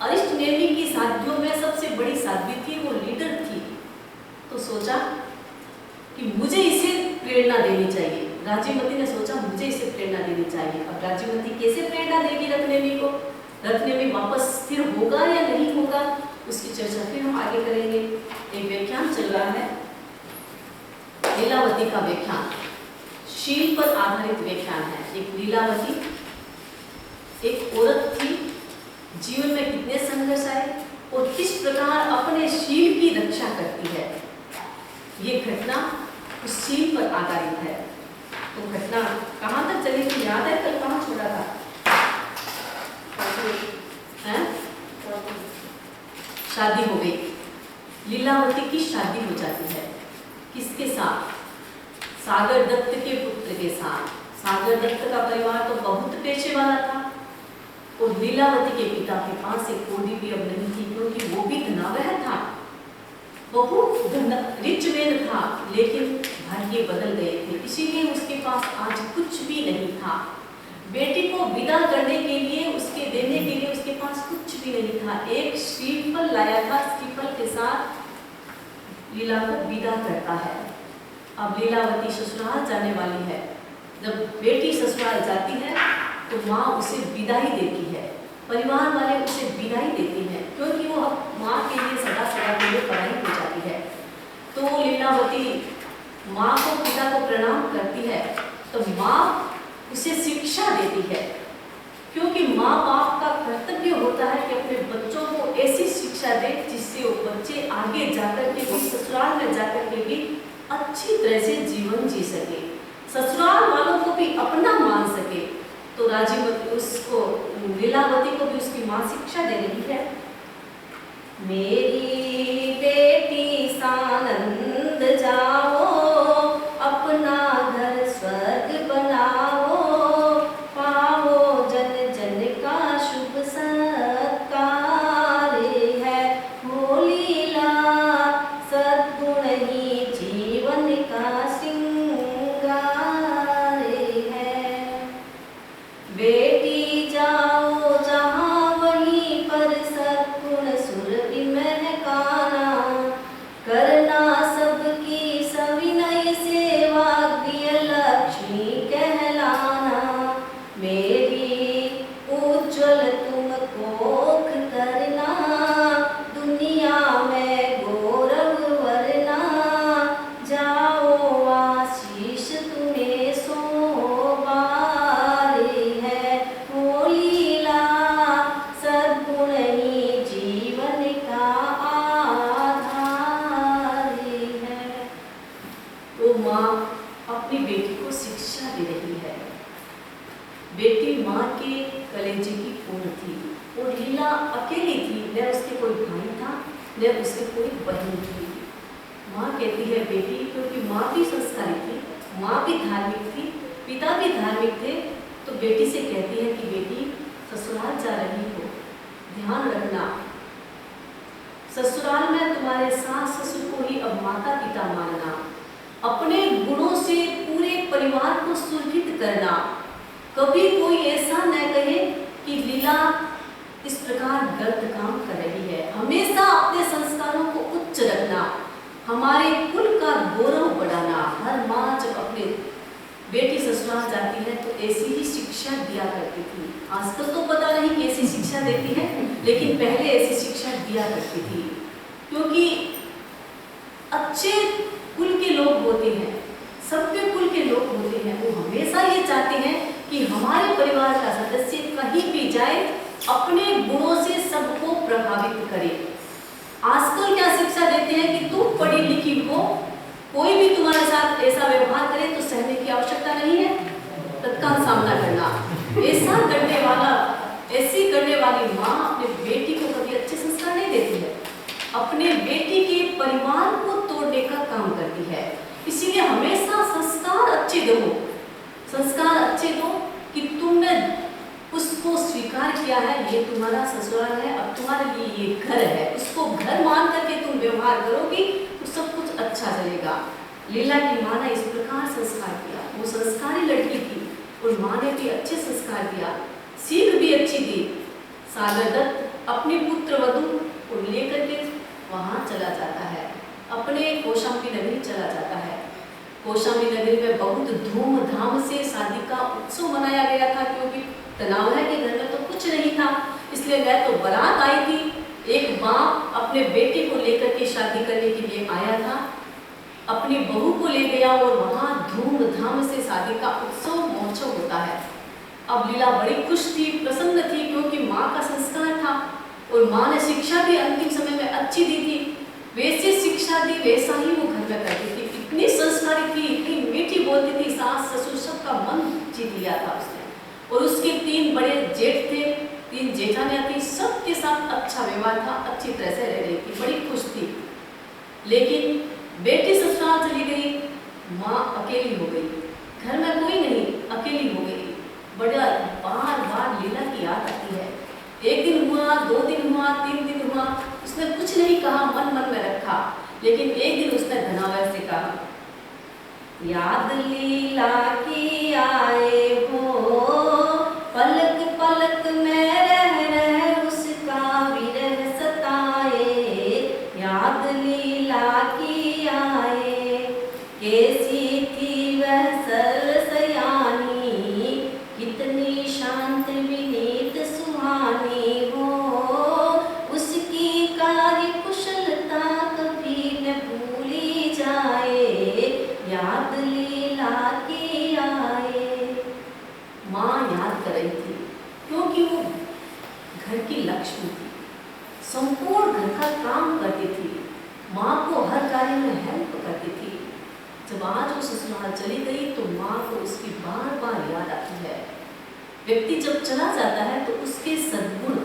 अरिष्ट नेमी की साध्वियों में सबसे बड़ी साध्वी थी, वो लीडर थी। तो सोचा कि मुझे इसे प्रेरणा देनी चाहिए। राजीमती ने सोचा मुझे इसे प्रेरणा देनी चाहिए। अब राजीमती कैसे प्रेरणा देगी रत्नेमी को, रत्नेमी वापस स्थिर होगा या नहीं होगा, उसकी चर्चा फिर हम आगे करेंगे। एक व्याख्यान चल रहा है, लीलावती का व्याख्यान, शील पर आधारित व्याख्यान है। एक लीलावती एक औरत थी, जीवन में कितने संघर्ष आए और किस प्रकार अपने शील की रक्षा करती है, ये घटना उस शील पर आधारित है। तो घटना कहाँ तक चली थी याद है, कल कहाँ छोड़ा था? शादी हो गई, लीलावती की शादी हो जाती है। किसके साथ? सागर दत्त के पुत्र के साथ। सागर दत्त का परिवार तो बहुत पेशे वाला था, और लीलावती के पिता के पास एक कौड़ी भी अब नहीं थी, क्योंकि वो भी धनावह था, बहुत रिच मैन था, लेकिन भाग्य बदल गए थे, इसीलिए उसके पास आज कुछ भी नहीं था। बेटी को विदा करने के लिए, उसके देने के लिए उसके पास कुछ भी नहीं था। एक श्रीफल लाया था, श्रीफल के साथ लीला को विदा करता है। अब लीलावती ससुराल जाने वाली है। जब बेटी ससुराल जाती है तो माँ उसे विदाई देती है, परिवार वाले उसे विदाई देते हैं, क्योंकि वो अब माँ के लिए सदा सदा के लिए पढ़ाई हो जाती है। तो लीलावती माँ को, पिता को प्रणाम करती है, तो माँ उसे शिक्षा देती है, क्योंकि माँ बाप का कर्तव्य होता है कि अपने बच्चों को ऐसी शिक्षा दे जिससे वो बच्चे आगे जाकर के भी, ससुराल में जाकर के भी अच्छी तरह से जीवन जी सके, ससुराल वालों को भी अपना मान सके। तो राजीवती उसको, लीलावती को भी उसकी माँ शिक्षा दे रही है। मेरी बेटी सानंद जाओ, अपना घर स्वर्ग बनाओ, पाओ जन जन का शुभ सत्कार है, हो लीला सद्गुण ही जीवन का श्रृंगार है। बेटी जाओ जहाँ वहीं पर सद्गुण सुरभि महकाना, करना सबकी सब माँ के कलेजे की पूर्ण थी और लीला अकेली थी, न उसके कोई भाई था न उसके कोई बहन थी। माँ कहती है बेटी, क्योंकि माँ भी संस्कारी थी, माँ भी धार्मिक थी, पिता भी धार्मिक थे, तो बेटी से कहती है कि बेटी ससुराल जा रही हो, ध्यान रखना, ससुराल में तुम्हारे सास ससुर को ही अब माता पिता मानना, अपने गुणों से पूरे परिवार को सुरक्षित करना, कभी कोई ऐसा न कहे कि लीला इस प्रकार गलत काम कर रही है, हमेशा अपने संस्कारों को उच्च रखना, हमारे कुल का गौरव बढ़ाना। हर माँ जब अपने बेटी ससुराल जाती है तो ऐसी ही शिक्षा दिया करती थी। आजकल तो पता नहीं कैसी शिक्षा देती है, लेकिन पहले ऐसी शिक्षा दिया करती थी, क्योंकि अच्छे कुल के लोग होते हैं, सभ्य कुल के लोग होते हैं, वो हमेशा ये चाहते हैं कि हमारे परिवार का सदस्य कहीं भी जाए अपने गुणों से सबको प्रभावित करे। आजकल क्या शिक्षा देते हैं कि तुम पढ़ी लिखी हो, कोई भी तुम्हारे साथ ऐसा व्यवहार करे तो सहने की आवश्यकता नहीं है, तत्काल सामना करना। ऐसा करने वाला, ऐसी करने वाली माँ अपने बेटी को कभी अच्छे संस्कार नहीं देती है, अपने बेटी के परिवार को तोड़ने का काम करती है। इसीलिए हमेशा संस्कार अच्छे दो, संस्कार अच्छे दो कि तुमने उसको स्वीकार किया है, ये तुम्हारा ससुराल है, अब तुम्हारे लिए ये घर है, उसको घर मान करके तुम व्यवहार करोगी तो सब कुछ अच्छा चलेगा। लीला की माँ ने इस प्रकार संस्कार किया, वो संस्कारी लड़की थी और माँ ने भी अच्छे संस्कार दिया, सीख भी अच्छी दी। सागर दत्त अपनी पुत्र वधू को लेकर के वहाँ चला जाता है, अपने कौशाम्बी नगरी चला जाता है। कौशाम्बी नगरी में बहुत धूमधाम से शादी का उत्सव मनाया गया था, क्योंकि तनावरा के घर में तो कुछ नहीं था, इसलिए वह तो बारात आई थी। एक बाप अपने बेटे को लेकर के शादी करने के लिए आया था, अपनी बहू को ले गया और वहाँ धूमधाम से शादी का उत्सव महोत्सव होता है। अब लीला बड़ी खुश थी, प्रसन्न थी, क्योंकि माँ का संस्कार था और माँ ने शिक्षा भी अंतिम समय में अच्छी दी थी। वैसे शिक्षा दी वैसा ही वो घर में करती थी, इतनी संस्कारी थी, इतनी मीठी बोलती थी, सास ससुर सबका मन जीत लिया था उसने। और उसके 3 बड़े जेठ थे, 3 जेठानियाँ थी, सबके साथ अच्छा व्यवहार था, अच्छी तरह से रह रही थी, बड़ी खुश थी। लेकिन बेटी ससुराल चली गई, माँ अकेली हो गई, घर में कोई नहीं, अकेली हो गई। बड़ा बार बार लीला की याद आती है। 1 दिन हुआ, 2 दिन हुआ, 3 दिन हुआ, उसने कुछ नहीं कहा, मन मन में रखा। लेकिन एक दिन उसने धनावय से कहा, याद लीला की आए हो, पलक पलक में रह रह उसका विरह सताए, याद लीला की आए, कैसी थी वह सरसयानी, कितनी शांत विनीत सुहानी हो, उसकी कार्य कुशलता कभी न भूली जाए, याद लीला की आए। माँ याद कर रही थी, क्योंकि वो घर की लक्ष्मी थी, संपूर्ण घर का काम करती थी, माँ को हर कार्य में हेल्प करती थी। जब आज वो ससुराल चली गई तो माँ को उसकी बार बार याद आती है। व्यक्ति जब चला जाता है तो उसके सद्गुण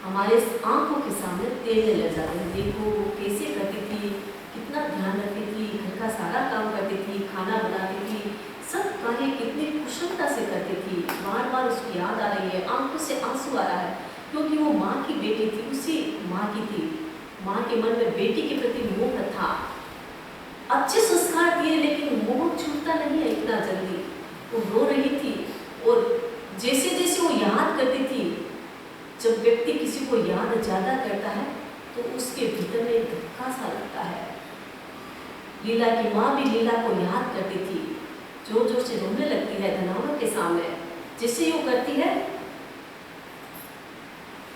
हमारे आंखों के सामने तैरने लग जाते हैं। देखो वो कैसे करती थी, कितना ध्यान रखती थी, घर का सारा काम करती थी, खाना बनाती थी, सब कार्य कितनी कुशलता से करती थी। बार बार उसकी याद आ रही है, आंखों से आंसू आ रहा है, क्योंकि वो माँ की बेटी थी, उसी माँ की थी। माँ के मन में बेटी के प्रति मोह था, अच्छे संस्कार दिए, लेकिन मोह छूटता नहीं है इतना जल्दी। वो रो रही थी और जैसे जैसे वो याद करती थी, जब व्यक्ति किसी को याद ज्यादा करता है तो उसके भीतर में एक धक्का सा लगता है। लीला की माँ भी लीला को याद करती थी, जोर जोर से रोने लगती है धनावत के सामने। जैसे वो करती है,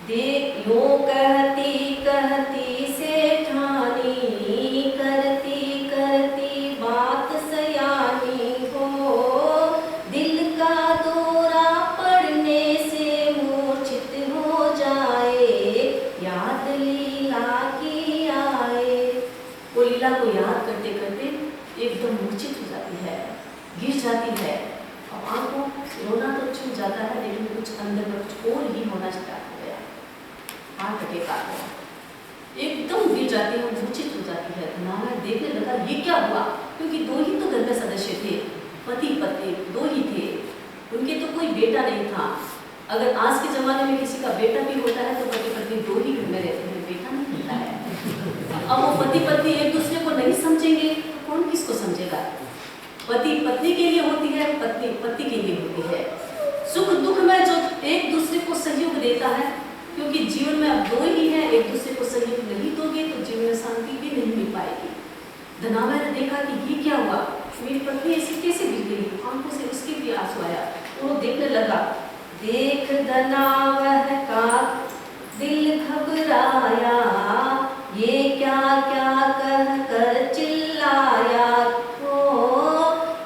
देख लो कहती कहती सेठानी, करती करती बात सयानी हो, दिल का दौरा पड़ने से मूर्छित हो जाए, याद लीला की आए। वो लीला को याद करते करते एकदम मूर्छित हो जाती है, गिर जाती है। अब आंखों रोना तो छूट जाता है, लेकिन कुछ अंदर में कुछ और ही होना स्टार्ट हो गया, हार्ट अटैक आ गया, एकदम गिर जाती है, मूर्छित हो जाती है। धनावय देखने लगा ये क्या हुआ, क्योंकि दो ही तो घर में सदस्य थे, पति पत्नी दो ही थे, उनके तो कोई बेटा नहीं था। अगर आज के जमाने में किसी का बेटा भी होता है तो पति पत्नी दो ही घर में रहते हैं, बेटा नहीं होता है। अब वो पति पत्नी एक दूसरे को नहीं समझेंगे तो कौन किसको समझेगा। पति पत्नी के लिए होती है, पत्नी पति के लिए होती है। सुख दुख में जो एक दूसरे को सहयोग देता है, क्योंकि जीवन में अब दो ही है, एक दूसरे को सहयोग नहीं दोगे तो जीवन में शांति भी नहीं मिल पाएगी। धनावय ने देखा कि ये क्या हुआ, मेरी पत्नी ऐसी कैसे गिर गई, आंखों से उसके भी आंसू आया। वो देखने लगा, देख धनावय का दिल घबराया, ये क्या क्या कह कर चिल्लाया,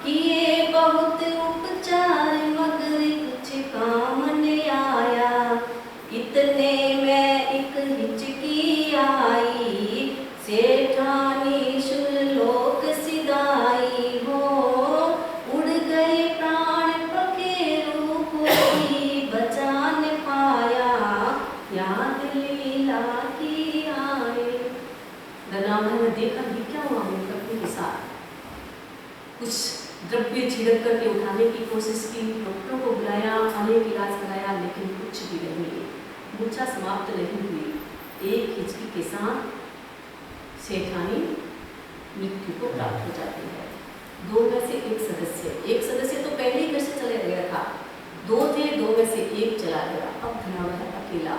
किए बहुत उपचार मगर कुछ काम नहीं आया। इतने में एक हिचकी आई, सेठानी सुरलोक सिधाई हो, उड़ गए प्राण पखेरु, कोई बचा न पाया, याद लीला की आए। धनावय ने देखा ये क्या हुआ मेरी पत्नी के साथ, कुछ द्रव्य छिड़क करके उठाने की कोशिश की, डॉक्टरों को बुलाया, अनेक इलाज कराया, लेकिन कुछ भी नहीं, मूर्छा समाप्त नहीं हुई। एक हिचकी के साथ सेठानी मृत्यु को प्राप्त हो जाती है। दो में से एक सदस्य तो पहले ही घर से चले गया था, दो थे, दो में से एक चला गया। अब धनावय अकेला,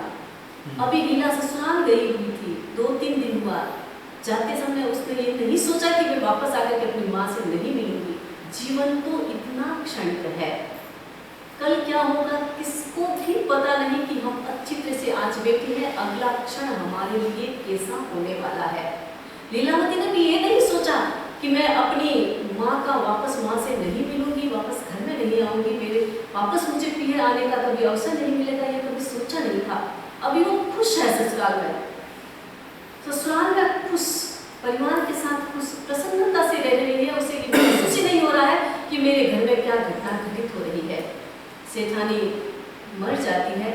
अभी लीला ससुराल गई हुई थी, 2-3 दिन हुआ। जाते समय उसने ये नहीं सोचा कि मैं वापस आकर के अपनी माँ से नहीं मिलूंगी। जीवन तो इतना क्षणिक है, कल क्या होगा किसको भी पता नहीं कि हम अच्छी तरह से आज बैठे हैं, अगला क्षण हमारे लिए कैसा होने वाला है। लीलावती ने भी ये नहीं सोचा कि मैं अपनी माँ का वापस माँ से नहीं मिलूंगी, वापस घर में नहीं आऊंगी, मेरे वापस मुझे फिर आने का कभी अवसर नहीं मिलेगा, ये कभी सोचा नहीं था। अभी वो खुश है ससुराल में, ससुराल में खुश, परिवार के साथ खुश, प्रसन्नता से रह रही है। उसे महसूस ही नहीं हो रहा है कि मेरे घर में क्या घटना घटित हो रही है। सेठानी मर जाती है।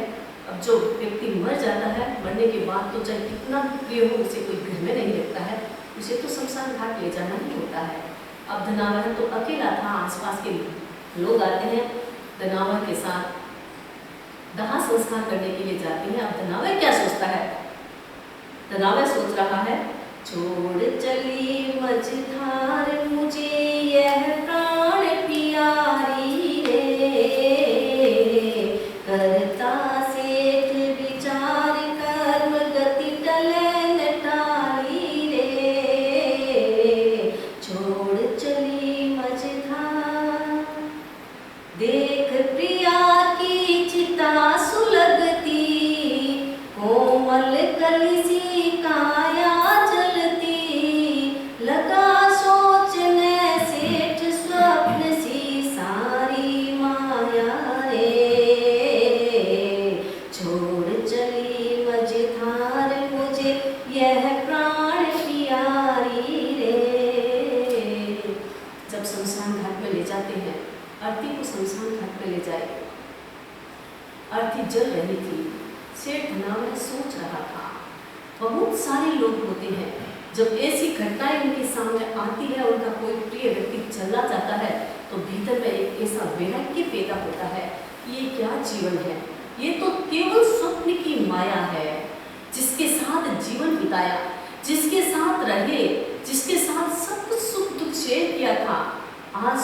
अब जो व्यक्ति मर जाता है, मरने के बाद तो चाहे कितना प्रिय हो, उसे कोई घर में नहीं रखता है, उसे तो शमशान घाट ले जाना ही होता है। अब धनावय तो अकेला था, आसपास के लोग आते हैं, धनावय के साथ दाह संस्कार करने के लिए जाते हैं। अब धनावय क्या सोचता है, धनावय सोच रहा है, छोड़ चली मझधार मुझे यह प्राण प्यारी रे, करता सेठ विचार कर्म गति टले न टाली रे, छोड़ चली मझधार, देख प्रिया की चिता सुलगती, कोमल कलिसी काया जलती, लगा सोचने सेठ स्वप्न सी सारी माया रे, छोड़ चली मझधार मुझे यह प्राण प्यारी रे। जब शमशान घाट में ले जाते हैं, अर्थी को शमशान घाट में ले जाए, अर्थी जल रही थी, सेठ धनावय सोच रहा था। बहुत सारे लोग होते हैं, जब ऐसी घटनाएं उनके सामने आती है, उनका कोई प्रिय व्यक्ति चलना चाहता है, तो भीतर में एक ऐसा वैराग्य पैदा होता है, ये क्या जीवन है, ये तो केवल स्वप्न की माया है। जिसके साथ जीवन बिताया, जिसके साथ रहे, जिसके साथ सब कुछ सुख दुख शेयर किया था, आज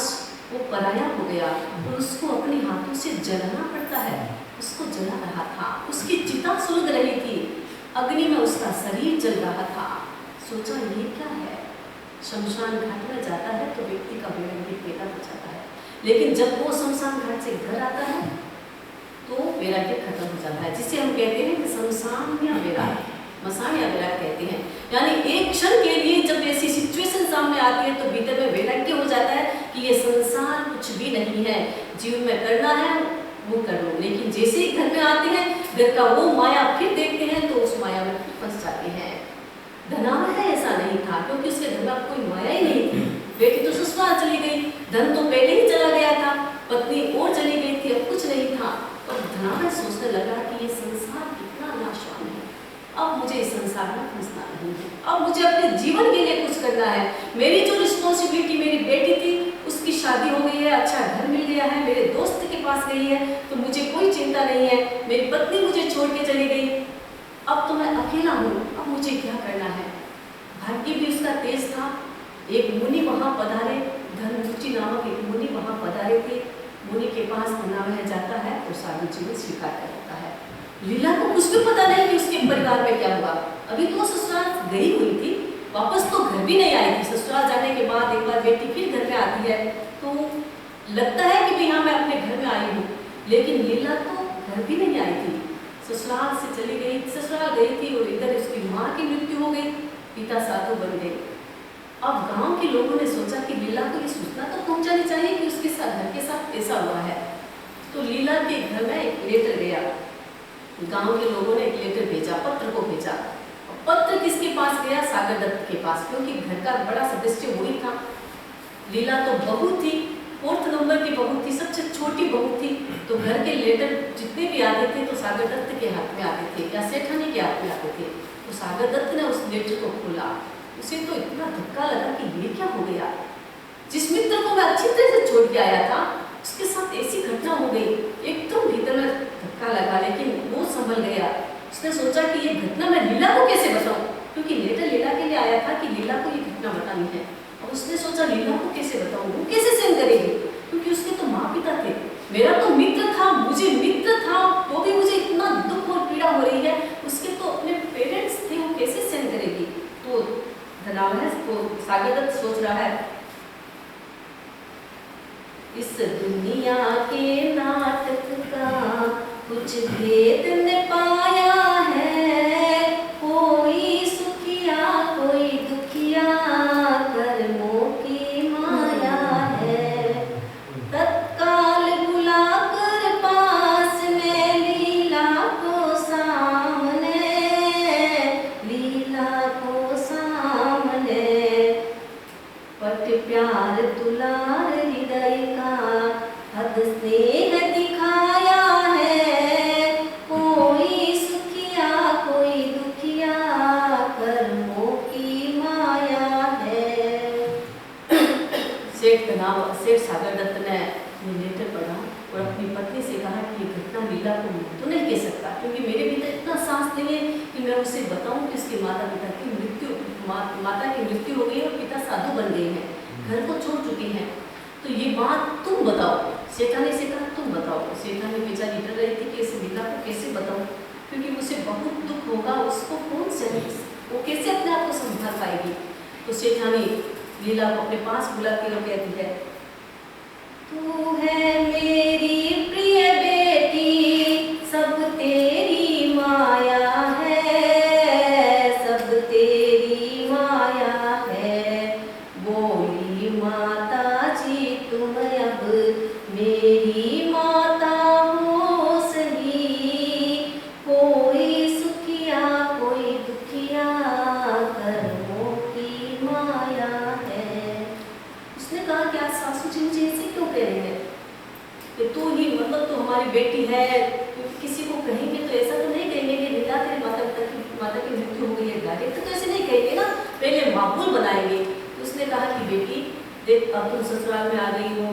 वो पराया हो गया और उसको अपने हाथों से जलाना पड़ता है। उसको जला रहा था, उसकी चिता सुलग रही थी, अग्नि में उसका शरीर जल रहा था। सोचा ये क्या है। शमशान घाट में जाता है तो व्यक्ति का वैराग्य पैदा हो जाता है, लेकिन जब वो शमशान घाट से घर आता है तो वैराग्य खत्म हो जाता है, जिसे हम कहते हैं कि शमशान या वैराग्य, मसान या वैराग्य कहते हैं। यानी एक क्षण के लिए जब ऐसी सिचुएशन सामने आती है तो भीतर में वैराग्य हो जाता है कि ये संसार कुछ भी नहीं है, जीवन में करना है वो कर लो। लेकिन जैसे ही घर में आते हैं, घर का वो माया फिर देखते हैं तो उस माया में फिर फंस जाते हैं। धनावय ऐसा नहीं था, क्योंकि उसके घर में कोई माया ही नहीं थी। बेटी तो ससुराल चली गई, धन तो पहले ही चला गया था, पत्नी और चली गई थी, अब कुछ नहीं था, और धनावय सोचने लगा कि ये संसार कितना नाशवान है, अब मुझे इस संसार में फंसना नहीं है, अब मुझे अपने जीवन के लिए कुछ करना है। मेरी जो रिस्पॉन्सिबिलिटी मेरी बेटी थी उसकी शादी हो गई है, अच्छा घर मिल गया है, मेरे दोस्त के पास गई है, तो मुझे कोई चिंता नहीं है, मेरी पत्नी मुझे छोड़ के चली गई, अब तो मैं अकेला हूँ, अब मुझे क्या करना है। भाग्य भी उसका तेज था। एक मुनि वहाँ पधारे, धनमुचि नामक एक मुनि वहाँ पधारे थे। मुनि के पास धनावय जाता है और साधु जीवन स्वीकार कर लेता है। लीला को कुछ भी पता नहीं कि उसके परिवार में क्या हुआ। अभी तो ससुराल गई हुई थी, वापस तो घर भी नहीं आई थी। ससुराल जाने के बाद एक बार बेटी फिर घर में आती है तो लगता है कि भाई हाँ मैं अपने घर में आई हूँ, लेकिन लीला तो घर भी नहीं आई थी, ससुराल से चली गई, ससुराल गई थी और इधर उसकी माँ की मृत्यु हो गई, पिता साधु बन गए। अब गांव के लोगों ने सोचा कि लीला को ये सूचना तो पहुंचानी चाहिए कि उसके साथ घर के साथ ऐसा हुआ है। तो लीला के घर में एक लेटर गया, गांव के लोगों ने एक लेटर भेजा, पत्र को भेजा। पत्र किसके पास गया? सागर दत्त के पास, क्योंकि घर का बड़ा सदस्य वही था। लीला तो बहू थी, 4th नंबर की बहू थी, सबसे छोटी बहू थी, तो घर के लेटर जितने भी आते थे तो सागर दत्त के हाथ में आते थे या सेठानी के हाथ में आते थे। तो सागर दत्त ने उस लेटर को खोला, उसे तो इतना धक्का लगा कि ये क्या हो गया, जिस मित्र को मैं अच्छी तरह से छोड़ के आया था उसके साथ ऐसी घटना हो गई। एकदम भीतर में धक्का लगा, लेकिन वो संभल गया। उसने सोचा कि ये घटना मैं लीला को कैसे बताऊं, क्योंकि लेटर लीला के लिए आया था कि लीला को ये घटना बतानी है। और उसने सोचा लीला को कैसे बताऊं, वो कैसे सहन करेगी, क्योंकि उसके तो माँ पिता थे, मेरा तो मित्र था, मुझे मित्र था तो भी मुझे इतना दुख और पीड़ा हो रही है, उसके तो अपने पेरेंट्स थे, वो कैसे सहन करेगी। तो धनावय को सागर दत्त सोच रहा है, इस दुनिया के नाटक का कुछ भेद न पाया है, कोई सुखिया कोई दुखिया कर्मों की माया है। तत्काल बुलाकर पास में लीला को सामने, लीला को सामने, पट प्यार दुलार हृदय का हद स्नेह दिखाया है, कोई सुखिया कोई दुखिया कर्मों की माया है। सेठ सागर दत्त ने लेटर पढ़ा और अपनी पत्नी से कहा कि ये घटना लीला को तो नहीं कह सकता, क्योंकि मेरे भीतर इतना साहस नहीं है कि मैं उसे बताऊं कि उसके माता की मृत्यु हो गई और पिता साधु बन गए हैं, घर को छोड़ चुके हैं, तो ये बात तुम बताओ। सेठानी से कहा तुम बताओ। सेठानी बेचारी डर रही थी कि इस लीला को कैसे बताऊं, क्योंकि उसे बहुत दुख होगा, उसको कौन से वो कैसे अपने आप को संभाल पाएगी। तो सेठानी लीला को अपने पास बुलाती और कहती है, तू है मेरी प्रिय बेटी, सब तेरी माया है, सब तेरी माया है। बोली माता जी तुम अब मेरी माता हो सही, कोई सुखिया कोई दुखिया कर्मों की माया है। उसने कहा कि आज सासू जी मुझे ऐसे क्यों कह रहे हैं कि तू ही मतलब तो हमारी बेटी है, किसी को कहेंगे तो ऐसा तो नहीं कहेंगे कि लीला तेरे माता की मृत्यु हो गई है, डायरेक्ट तो ऐसे नहीं कहेंगे ना, पहले माकूल बनाएंगे। तो उसने कहा कि बेटी देख, अब तुम ससुराल में आ गई हो,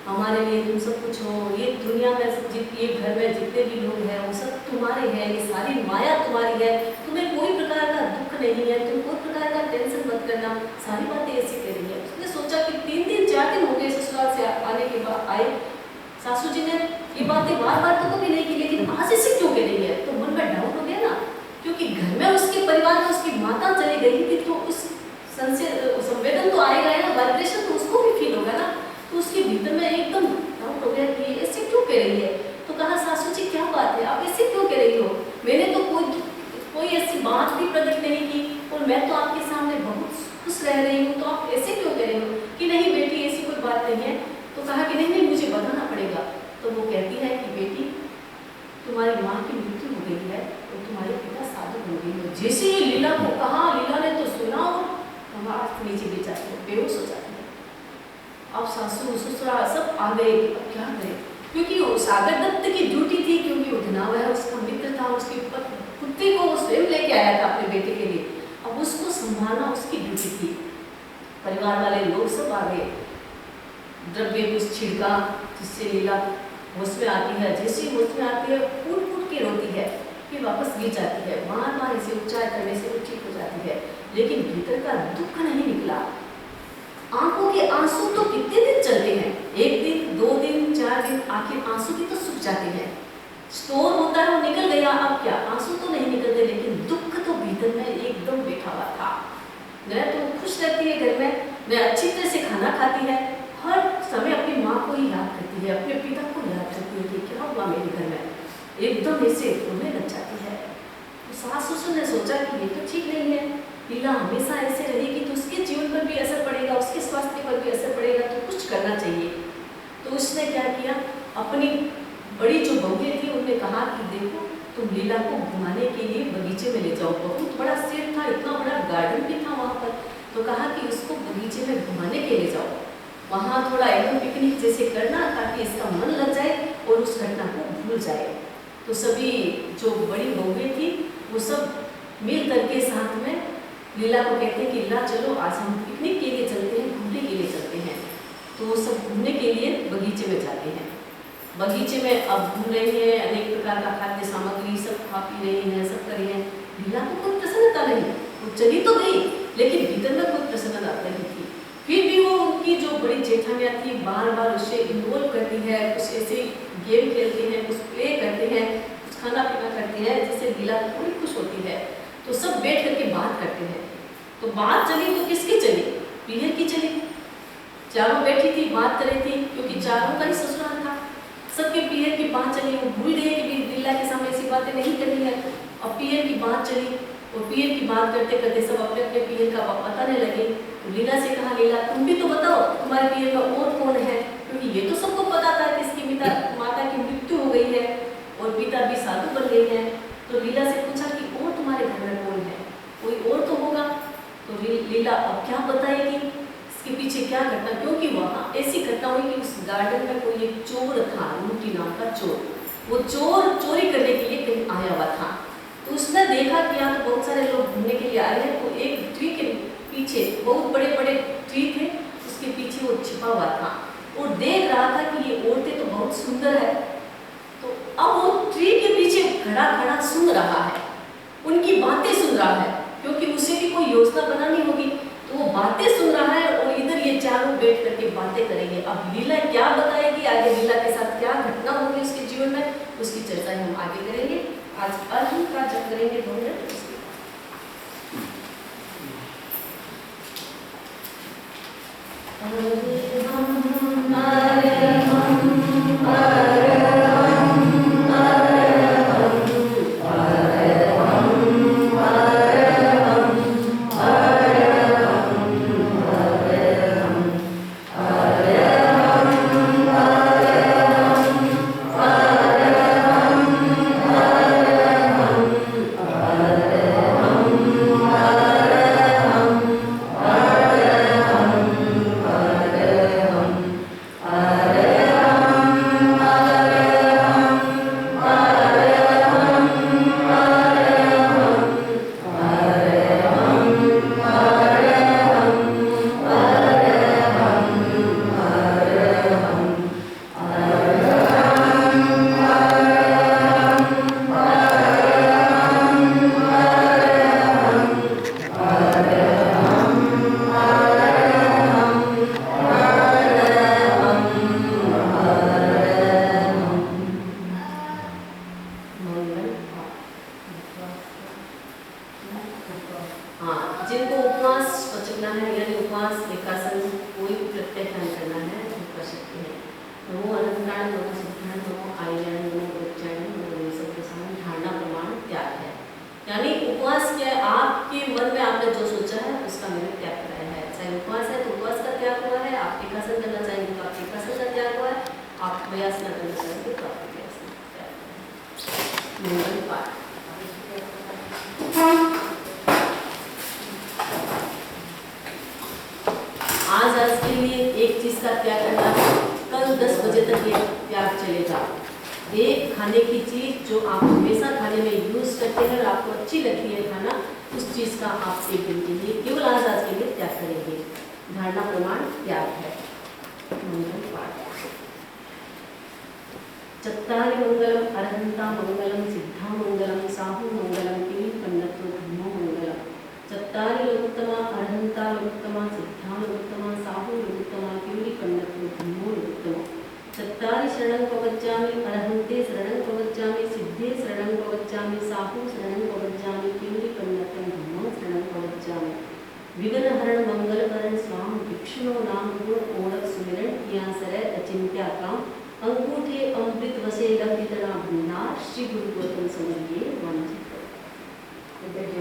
हमारे लिए तुम सब कुछ हो, ये दुनिया में ये घर में जितने भी लोग हैं वो सब तुम्हारे हैं, ये सारी माया तुम्हारी है, तुम्हें कोई प्रकार का दुख नहीं है, तुम कोई प्रकार का टेंशन मत करना, सारी बातें ऐसी कह रही है। उसने सोचा कि 3 दिन 4 दिन हो गए ससुराल से आने के बाद आए, सासू जी ने ये बातें बार बार तो कभी नहीं की, लेकिन आज ऐसे क्यों कह रही है, तो मन में डाउट हो गया ना, क्योंकि घर में उसके परिवार में उसकी माता चली गई थी, तो उस संवेदन तो आएगा ना, वाइब्रेशन तो उसको भी फील होगा ना, तो उसके भीतर में एकदम डाउट हो गया कि ऐसे क्यों कह रही है। तो कहा सासू जी क्या बात है, आप ऐसे क्यों कह रही हो, मैंने तो कोई ऐसी बात भी प्रकट नहीं की और मैं तो आपके सामने बहुत खुश रह रही हूँ, तो आप ऐसे क्यों कह रही हो कि नहीं बेटी ऐसी कोई बात नहीं है। तो कहा कि नहीं मुझे बताना पड़ेगा। तो वो कहती है कि बेटी तुम्हारी माँ की मृत्यु हो गई है और तुम्हारे पिता साधु हो गए हैं। जैसे ही लीला को कहा, लीला ने तो सुना और आवाज नीचे गिर जाती है, बेहोश हो जाती है। अब सासू ससुरा सब आ गए, अब क्या करें, क्योंकि वो सागर दत्त की ड्यूटी थी, क्योंकि वो धनाव है, उसका मित्र था, उसकी पुत्री को वो स्वयं लेके आया था अपने बेटे के लिए, अब उसको संभालना उसकी ड्यूटी थी। परिवार वाले लोग सब आ गए, द्रव्य कुछ छिड़का जिससे लीला होश में आती है, जैसे होश में आती है फूट फूट के रोती है, फिर वापस गिर जाती है, बार बार इसे उपचार करने से वो ठीक हो जाती है, लेकिन भीतर का दुख नहीं निकला। आंखों के आंसू तो कितने दिन चलते हैं, 1 दिन 2 दिन 4 दिन, आखिर आंसू भी तो सूख जाते हैं, स्टोर होता है वो निकल गया, अब क्या आंसू तो नहीं निकलते, लेकिन दुख तो भीतर में एकदम बैठा हुआ था। न तो खुश रहती है घर में, न अच्छी तरह से खाना खाती है, हर समय अपनी माँ को ही याद करती है, अपने पिता को याद करती है कि क्या हुआ मेरे घर में, एकदम ऐसे रोने लग जाती है। तो सास ससुर ने सोचा कि ये तो ठीक नहीं है, लीला हमेशा ऐसे रहेगी तो उसके जीवन पर भी असर पड़ेगा, उसके स्वास्थ्य पर भी असर पड़ेगा, तो कुछ करना चाहिए। तो उसने क्या किया, अपनी बड़ी जो बहुएं थी उन्हें कहा कि देखो तुम लीला को घुमाने के लिए बगीचे में ले जाओ, बहुत बड़ा सेट था, इतना बड़ा गार्डन भी था वहाँ पर, तो कहा कि उसको बगीचे में घुमाने के लिए जाओ, वहाँ थोड़ा एकदम पिकनिक जैसे करना ताकि इसका मन लग जाए और उस घटना को भूल जाए। तो सभी जो बड़ी बहुएं थी वो सब मिल करके साथ में लीला को कहते हैं कि लीला चलो आज हम पिकनिक के लिए चलते हैं, घूमने के लिए चलते हैं। तो वो सब घूमने के लिए बगीचे में जाते हैं। बगीचे में अब घूम रहे हैं, अनेक प्रकार का खाद्य सामग्री सब खा पी रहे हैं, सब कर रहे हैं। लीला को कोई प्रसन्नता नहीं, वो चली तो गई लेकिन भीतर में कोई प्रसन्नता नहीं थी। फिर भी वो उनकी जो बड़ी जेठानियाँ थी बार बार उसे इन्वॉल्व करती है, कुछ ऐसे गेम खेलते हैं, कुछ प्ले करते हैं, कुछ खाना पीना करते हैं, जिससे लीला थोड़ी खुश होती है। तो सब बैठ करके बात करते हैं। तो बात चली तो किसकी चली, पीहर की चली। चारों बैठी थी, बात कर रही थी, क्योंकि चारों का ही ससुराल था, सबके पीहर की बात चली। वो भूल गए कि लीला के सामने ऐसी बातें नहीं करनी है। और पीहर की बात चली और पीहर की बात करते करते सब अपने अपने पीहर का बताने लगे। तो लीला से कहा, लीला तुम भी तो बताओ तुम्हारे पीहर में और कौन है, क्योंकि ये तो सबको पता था कि इसकी माता की मृत्यु हो गई है और पिता भी साधु बन गए हैं। तो लीला से पूछा कि और तुम्हारे घर में कौन है, कोई और तो होगा। तो लीला अब क्या बताएगी, इसके पीछे क्या घटना, क्योंकि वहाँ ऐसी घटना हुई कि उस गार्डन में कोई एक चोर था, लूटी नाम का चोर। वो चोर चोरी करने के लिए कहीं आया हुआ था। तो उसने देखा कि यहाँ तो बहुत सारे लोग घूमने के लिए आए हैं, तो एक ट्री के पीछे, बहुत बड़े बड़े ट्री थे, उसके पीछे वो छिपा हुआ था और देख रहा था कि ये औरतें तो बहुत सुंदर है। तो अब वो ट्री के पीछे खड़ा खड़ा सुन रहा है, उनकी बातें सुन रहा है, क्योंकि उसे भी कोई योजना बनानी होगी। तो वो बातें सुन रहा है और इधर ये चारों बैठ करके बातें करेंगे। अब लीला क्या बताएगी, आगे लीला के साथ क्या घटना होगी उसके जीवन में, उसकी चर्चा हम आगे करेंगे। आज अर्जुन का जब करेंगे 2 मिनट उसके आज के लिए एक चीज का त्याग करना है। कल 10 बजे बजे तक ये त्याग चलेगा। एक खाने की चीज़ जो आप हमेशा खाने में यूज़ करते हैं और आपको अच्छी लगती है खाना, उस चीज़ का आप एक दिन के लिए केवल आज के लिए त्याग करेंगे। धारणा प्रमाण त्याग है। मंगल पाठ। चत्तारि मंगलम अरहंता मंगलम सिद्धा मंगलम साहु मंगलम किम पन्नतो धम्मो मंगलम। चत्तारि लोकोत्तमा अरहंता लोकोत्तमा सिद्धा लोकोत्तमा साहु लोकोत्तमा किम पन्नतो धम्मो लोकोत्तमा। चत्तारि शरणं प्रवज्जामि अरहन्ते शरणं प्रवज्जामि सिद्धे शरणं प्रवज्जामि साहु शरणं प्रवज्जामि किम पन्नतं धम्मो शरणं प्रवज्जामि। विघ्नहरण मंगलकरण स्वाम विष्णु नाम गुण ओणक सुमिरन किया सरय अचिंत्या काम। अंगूठे अमृत वसे लंबितना भंडार श्री गुरु गौतम समरिये वंचित। कृतज्ञ